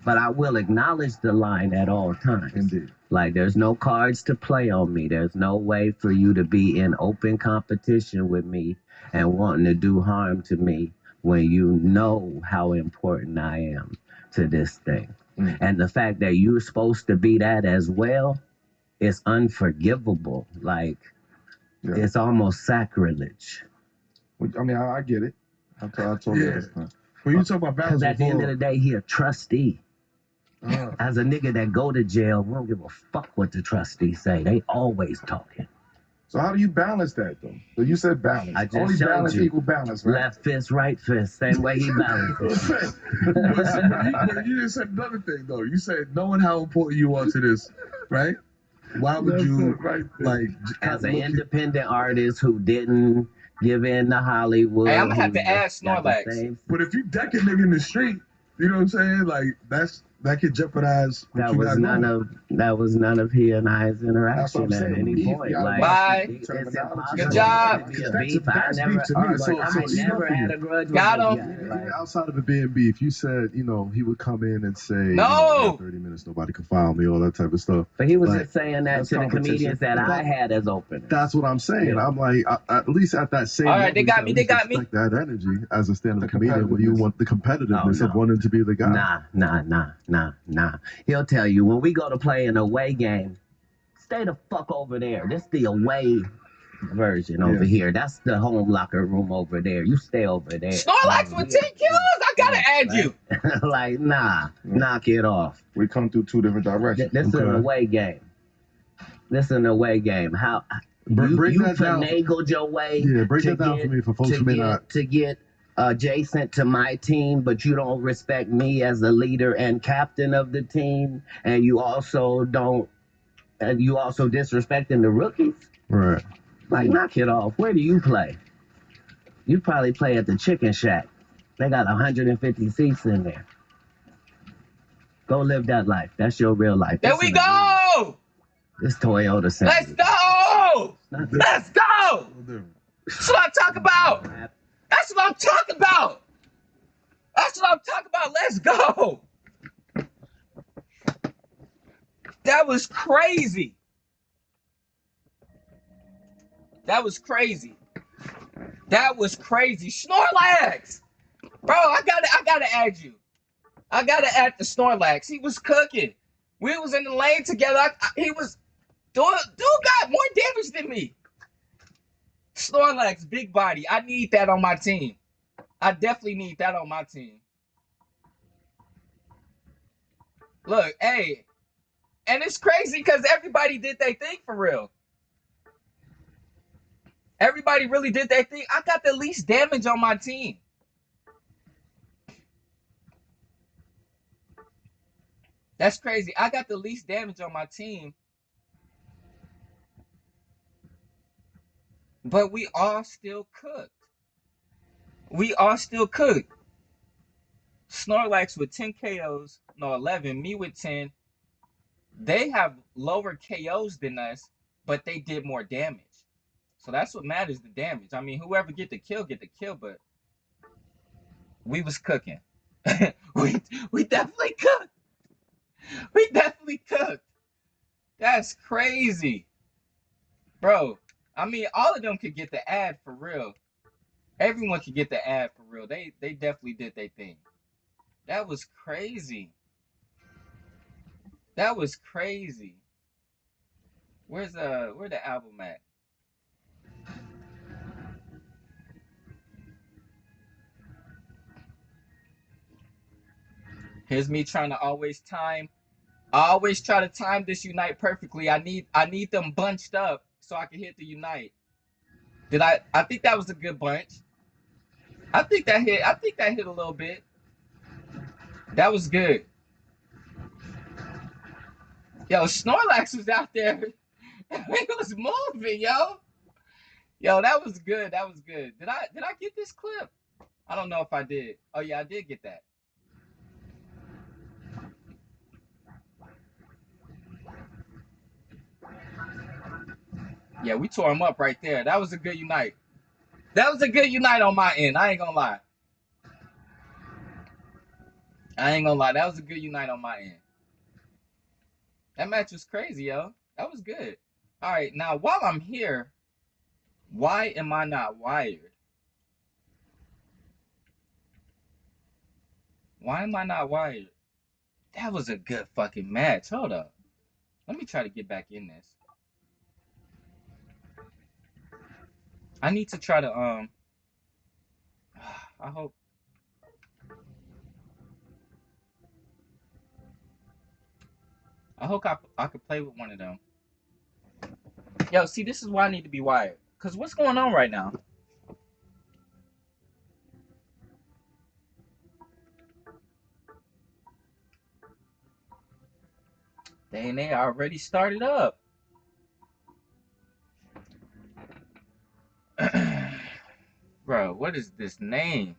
But I will acknowledge the line at all times. Indeed. Like, there's no cards to play on me. There's no way for you to be in open competition with me and wanting to do harm to me when you know how important I am to this thing. And the fact that you're supposed to be that as well is unforgivable. Like, it's almost sacrilege. I mean, I get it. I totally understand. When you talk about balance, because at the end of the day, he a trustee. As a nigga that go to jail, we don't give a fuck what the trustees say. They always talking. So how do you balance that, though? So you said balance. I just Only showed balance you. equal balance, right? Left fist, right fist, same way he balances. But you just said another thing, though. You said knowing how important you are to this, right? Why would you, like... As an independent artist who didn't give in to Hollywood... Hey, I'm going to have to add Snorlax. But if you deck a nigga in the street, you know what I'm saying? Like, that could jeopardize what That you was got none going. of he and I's interaction at any point. Like, Bye. it's impossible Good job. to be a beef. I never had a grudge Got with him. this guy. Even outside of it being beef, you said, you know, he would come in and say, No! I got 30 minutes, nobody can file me, all that type of stuff. But he was Like, just saying that that's to the competition. comedians that I had as openers. That's what I'm saying. I'm like, at least at that same All right, level, they you got can me, at they least got me. respect that energy as a stand-up comedian where you want the competitiveness Oh, of wanting to be the guy. Nah. He'll tell you, when we go to play an away game, stay the fuck over there. This the away version over here. That's the home locker room over there. You stay over there. Snorlax with 10 kilos? I got to add you. Like, knock it off. We come through two different directions. This is an away game. How Break you that down. finagled your way Break to that down get- for me for folks to who may get- not. to get adjacent to my team, but you don't respect me as the leader and captain of the team, and you also disrespecting the rookies. Right. Like, knock it off. Where do you play? You probably play at the Chicken Shack. They got 150 seats in there. Go live that life. That's your real life. There we go. This Toyota Center. Let's go. Let's go. That's what I'm talking about. That's what I'm talking about. That's what I'm talking about. Let's go. That was crazy. That was crazy. Snorlax. Bro, I gotta add you. I gotta add the Snorlax. He was cooking. We was in the lane together. He was dude got more damage than me. Snorlax, big body. I need that on my team. I definitely need that on my team. Look, hey. And it's crazy because everybody did their thing for real. Everybody really did their thing. I got the least damage on my team. That's crazy. I got the least damage on my team. But we all still cooked. Snorlax with 10 KOs, no 11, me with 10. They have lower KOs than us, but they did more damage. So that's what matters, the damage. I mean, whoever get the kill, but we was cooking. we definitely cooked. That's crazy. Bro, I mean, all of them could get the ad for real. Everyone could get the ad for real. They definitely did their thing. That was crazy. Where the album at? Here's me trying to always time. I always try to time this unite perfectly. I need them bunched up so I can hit the unite. I think that was a good bunch. I think that hit a little bit. That was good. Yo, Snorlax was out there. He was moving, yo. Yo, that was good. That was good. Did I get this clip? I don't know if I did. Oh yeah, I did get that. Yeah, we tore him up right there. That was a good unite. That was a good unite on my end. I ain't gonna lie. That was a good unite on my end. That match was crazy, yo. That was good. All right, now while I'm here, why am I not wired? Why am I not wired? That was a good fucking match. Hold up. Let me try to get back in this. I need to try to I hope. I hope I could play with one of them. Yo, see, this is why I need to be wired. Cause what's going on right now? Dang, they already started up. Bro, what is this name?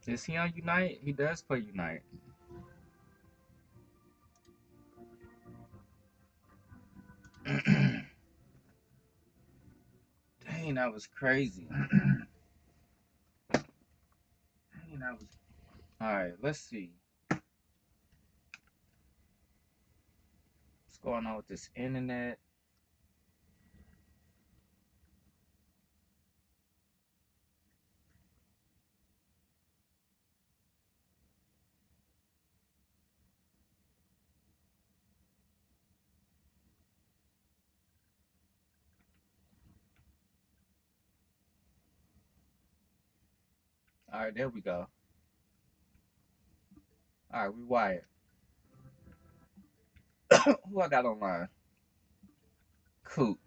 Is he on Unite? He does play Unite. Dang, that was crazy. Dang, that was... Alright, let's see. What's going on with this internet? Alright, there we go. Alright, we wired. Who I got online? Coop.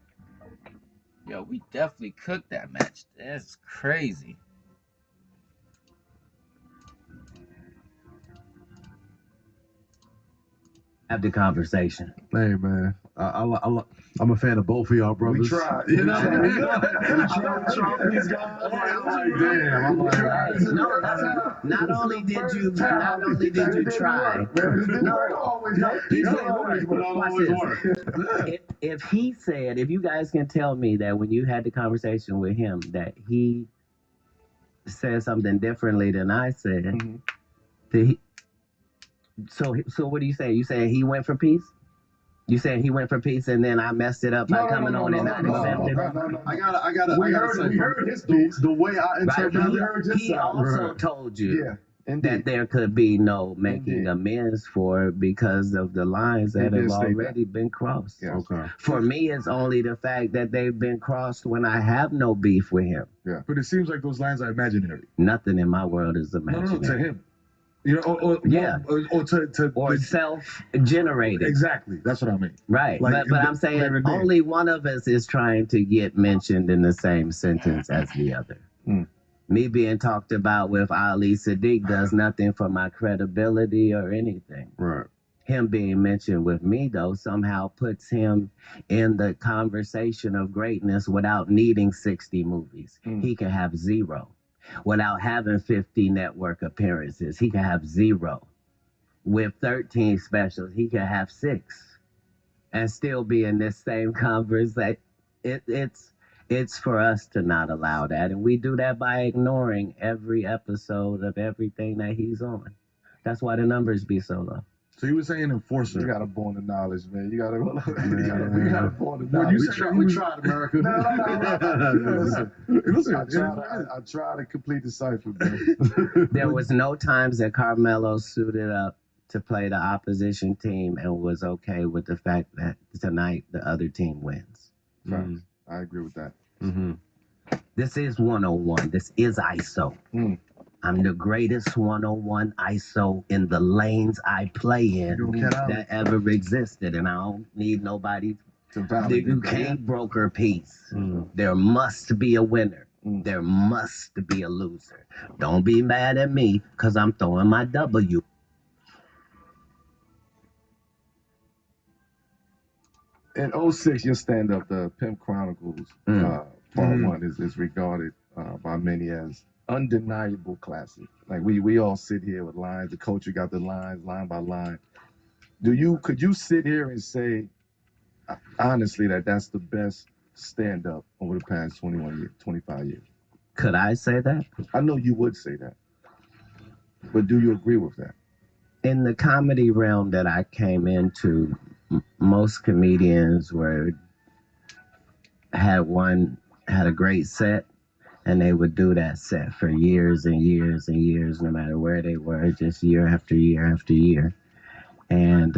Yo, we definitely cooked that match. That's crazy. Have the conversation. Hey man, I'm a fan of both of y'all brothers. We tried. You know, We tried these guys. I'm like, damn. Not only did you try. If he said, if you guys can tell me that when you had the conversation with him that he said something differently than I said, so what do you say? You saying he went for peace? You saying he went for peace and then I messed it up by coming on and not accepting? I gotta say, we heard his piece. The way I interpreted it, he also told you that there could be no making amends for it because of the lines that have already been crossed. Yes. Okay. For me, it's only the fact that they've been crossed when I have no beef with him. Yeah. But it seems like those lines are imaginary. Nothing in my world is imaginary. No, to him. You know, or self-generated. Exactly, that's what I mean. Right, like, but I'm saying only one of us is trying to get mentioned in the same sentence as the other. Me being talked about with Ali Sadiq does nothing for my credibility or anything. Right. Him being mentioned with me, though, somehow puts him in the conversation of greatness without needing 60 movies. He can have 0. Without having 50 network appearances, he can have 0. With 13 specials, he can have 6 and still be in this same conversation. It's for us to not allow that. And we do that by ignoring every episode of everything that he's on. That's why the numbers be so low. So you were saying enforcer. You gotta born the knowledge, man. You gotta born the knowledge. We tried, America. Listen, I try to complete the cipher, man. There was no times that Carmelo suited up to play the opposition team and was okay with the fact that tonight the other team wins. Facts. I agree with that. This is 101. This is ISO. I'm the greatest 101 ISO in the lanes I play in that ever existed, and I don't need nobody to validate. You can't broker peace. There must be a winner. There must be a loser. Don't be mad at me because I'm throwing my W. In 06, your stand-up, the Pimp Chronicles, part 1 is regarded by many as undeniable classic. Like we all sit here with lines. The culture got the lines, line by line. Could you sit here and say, honestly, that that's the best stand-up over the past 21 years, 25 years? Could I say that? I know you would say that. But do you agree with that? In the comedy realm that I came into, most comedians had a great set, and they would do that set for years and years and years, no matter where they were, just year after year after year. And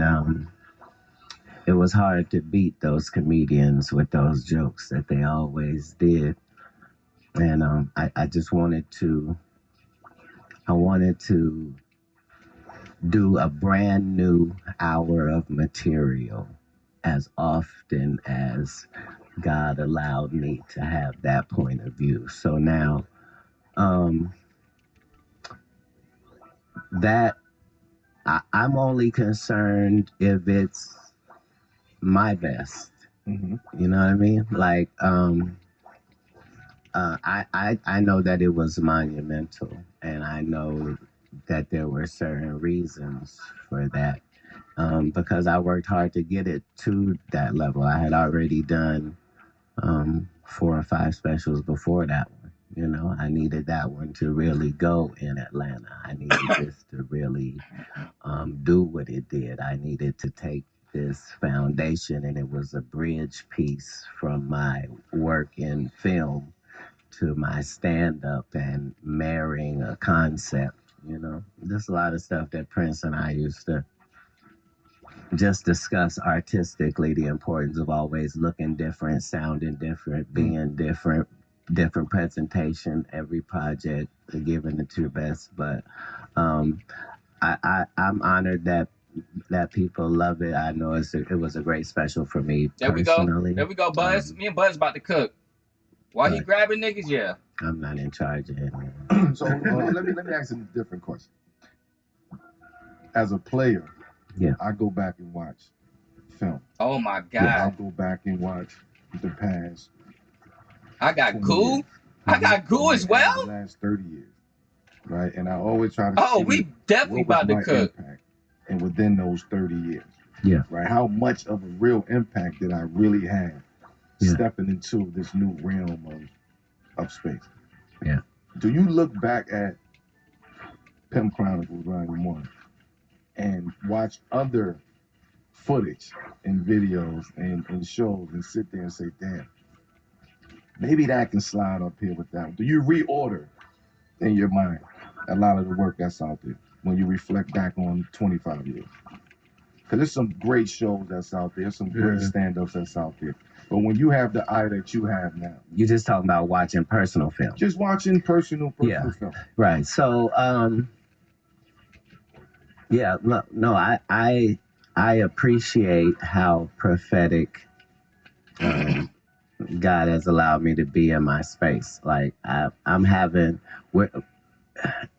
it was hard to beat those comedians with those jokes that they always did. And I just wanted to do a brand new hour of material as often as God allowed me to have that point of view. So now that I'm only concerned if it's my best. You know what I mean? Like I know that it was monumental, and I know that there were certain reasons for that, because I worked hard to get it to that level. I had already done 4 or 5 specials before that one. You know, I needed that one to really go in Atlanta. I needed this to really do what it did. I needed to take this foundation, and it was a bridge piece from my work in film to my stand-up and marrying a concept. You know, there's a lot of stuff that Prince and I used to just discuss artistically, the importance of always looking different, sounding different, being different presentation, every project, giving it your best. But I'm honored that people love it. I know it was a great special for me personally. There we go, Buzz. Me and Buzz about to cook. While he grabbing niggas, yeah. I'm not in charge of it. So let me ask a different question. As a player, I go back and watch film. Oh my God. I'll go back and watch the past. I got Goo. I got Goo as well. The last 30 years, right? And I always try to. Oh, we definitely about to cook. And within those 30 years, right? How much of a real impact did I really have stepping into this new realm of space? Yeah. Do you look back at Pimp Chronicles Volume 1 and watch other footage and videos and shows and sit there and say, damn, maybe that can slide up here with that one? Do you reorder in your mind a lot of the work that's out there when you reflect back on 25 years? Because there's some great shows that's out there, some great stand-ups that's out there. But when you have the eye that you have now, you're just talking about watching personal film. Just watching personal film. Right. So, I appreciate how prophetic God has allowed me to be in my space. Like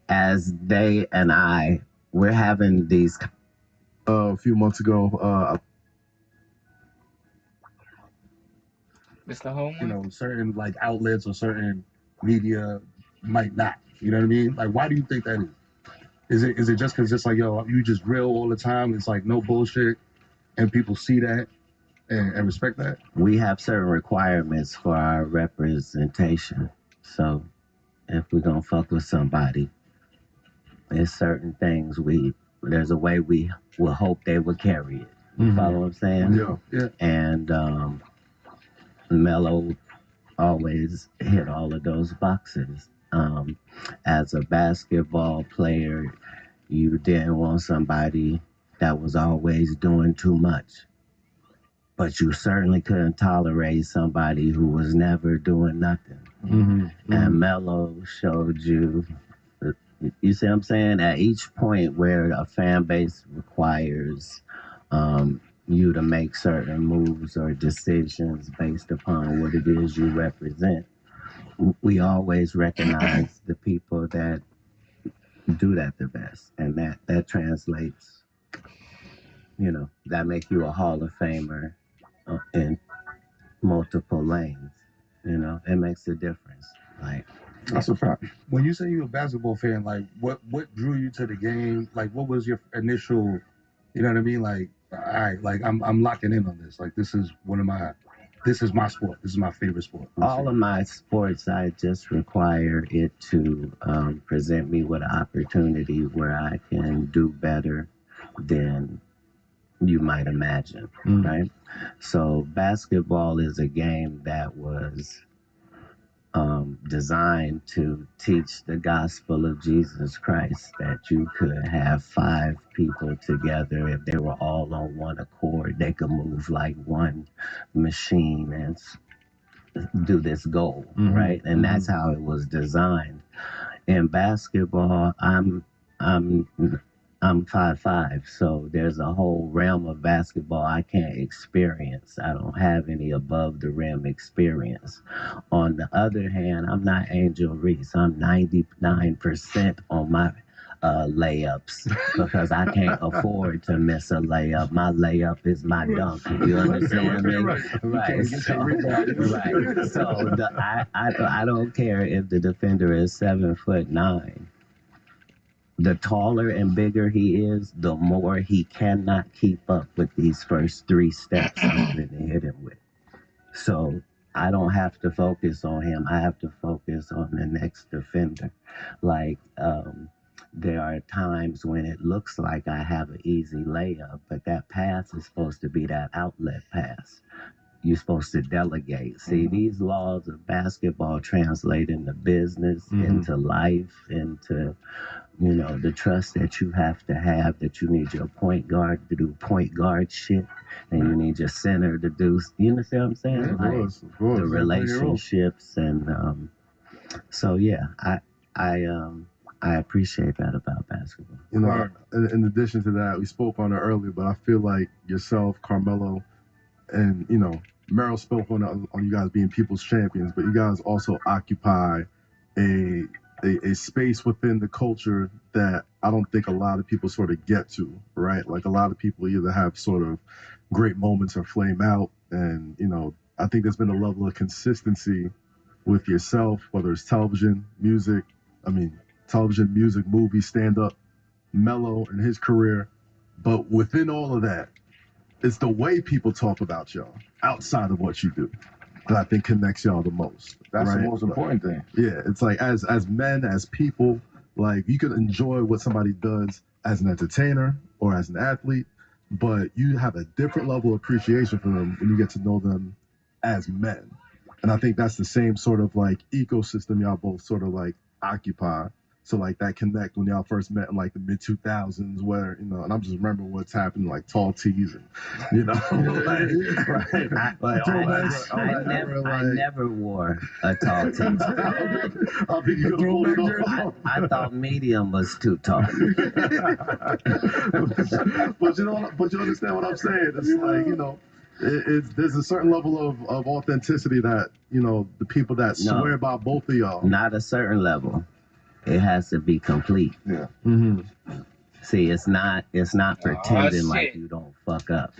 as they and I, we're having these. A few months ago, Mr. Holman? You know, certain like outlets or certain media might not. You know what I mean? Like, why do you think that is? Is it just because it's like, yo, you just real all the time? It's like no bullshit, and people see that and respect that? We have certain requirements for our representation. So if we're gonna fuck with somebody, there's certain things there's a way we will hope they will carry it. You follow what I'm saying? Yeah. And Mello always hit all of those boxes. As a basketball player, You didn't want somebody that was always doing too much. But you certainly couldn't tolerate somebody who was never doing nothing. And Mello showed you, you see what I'm saying? At each point where a fan base requires you to make certain moves or decisions based upon what it is you represent, we always recognize the people that do that the best. And that translates, you know, that make you a Hall of Famer in multiple lanes. You know, it makes a difference. Like, That's a fact. When you say you're a basketball fan, like what drew you to the game? Like what was your initial, you know what I mean? Like, all right, like I'm locking in on this. Like this is my sport. This is my favorite sport. all of my sports, I just require it to present me with an opportunity where I can do better than you might imagine, right? So basketball is a game that was designed to teach the gospel of Jesus Christ, that you could have 5 people together. If they were all on one accord, they could move like one machine and do this goal, right? And that's how it was designed. In basketball, I'm 5'5", so there's a whole realm of basketball I can't experience. I don't have any above the rim experience. On the other hand, I'm not Angel Reese. I'm 99% on my layups because I can't afford to miss a layup. My layup is my dunk. You understand me? Right. So I don't care if the defender is 7'9". The taller and bigger he is, the more he cannot keep up with these first 3 steps I'm going to hit him with. So I don't have to focus on him. I have to focus on the next defender. Like, there are times when it looks like I have an easy layup, but that pass is supposed to be that outlet pass. You're supposed to delegate. See, these laws of basketball translate into business, into life, into, you know, the trust that you have, that you need your point guard to do point guard shit, and you need your center to do, you understand what I'm saying? Yeah, of course. The relationships, and so yeah, I appreciate that about basketball. You know, in addition to that, we spoke on it earlier, but I feel like yourself, Carmelo, and, you know, Meryl spoke on you guys being people's champions, but you guys also occupy a space within the culture that I don't think a lot of people sort of get to, right? Like a lot of people either have sort of great moments or flame out. And, you know, I think there's been a level of consistency with yourself, whether it's television, music, movie, stand-up, Mello and his career. But within all of that, it's the way people talk about y'all outside of what you do that I think connects y'all the most. That's the right? most important thing. Yeah, it's like as men, as people, like you can enjoy what somebody does as an entertainer or as an athlete, but you have a different level of appreciation for them when you get to know them as men. And I think that's the same sort of like ecosystem y'all both sort of like occupy. So like that connect when y'all first met in like the mid 2000s, where, you know, and I'm just remembering what's happened, like tall tees and, you know, I never wore a tall tee. I thought medium was too tall. but you understand what I'm saying? It's like, you know, there's a certain level of authenticity that, you know, the people that swear by both of y'all. Not a certain level. It has to be complete. Yeah. See, it's not pretending like you don't fuck up.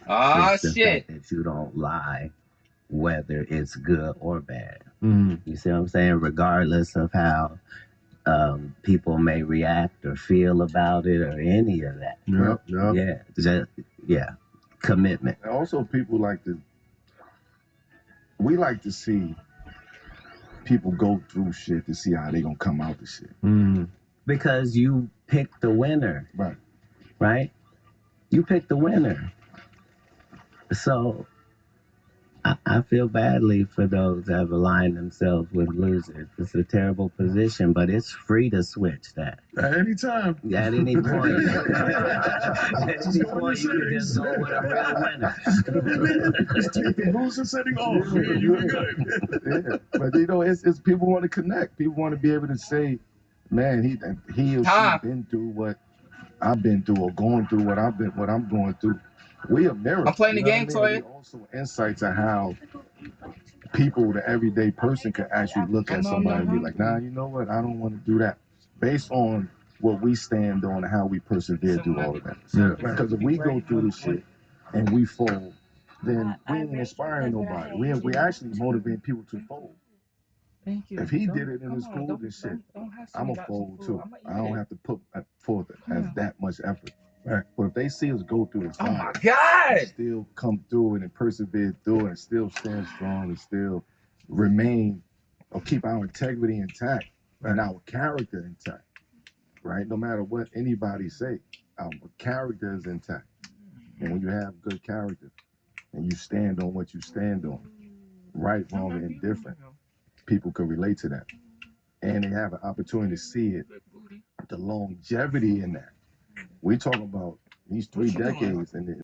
It's the fact that you don't lie, whether it's good or bad. You see what I'm saying? Regardless of how people may react or feel about it or any of that. Yeah. Commitment. And also, people we like to see people go through shit to see how they gonna come out the shit. Because you picked the winner. Right? You picked the winner. So I feel badly for those that have aligned themselves with losers. It's a terrible position, but it's free to switch that. At any time. At any point. At Just any go to point, you can just go with a real winner. Just take the loser setting off. Yeah, you be good. Yeah, but you know, it's people want to connect. People want to be able to say, man, he or she been through what I've been through, or going through what I'm going through. We are mirrors. I'm playing the you know game, what I mean? Toya. We also insights on how people, the everyday person, can actually look at somebody and be like, nah, you know what? I don't want to do that. Based on what we stand on and how we persevere through all of that. Yeah. Because if we go through this shit and we fold, then we ain't inspiring nobody. We actually motivating people to fold. Thank you. If he did it in his school, then shit, I'm a fold too. I don't have to put forth as that much effort. Right. But if they see us go through the Oh my fire, God! and still come through it and persevere through it and still stand strong and still remain or keep our integrity intact and our character intact, right? No matter what anybody say, our character is intact. And when you have good character and you stand on what you stand on, right, wrong, and indifferent, people can relate to that. And they have an opportunity to see it, the longevity in that. We talking about these 3 decades and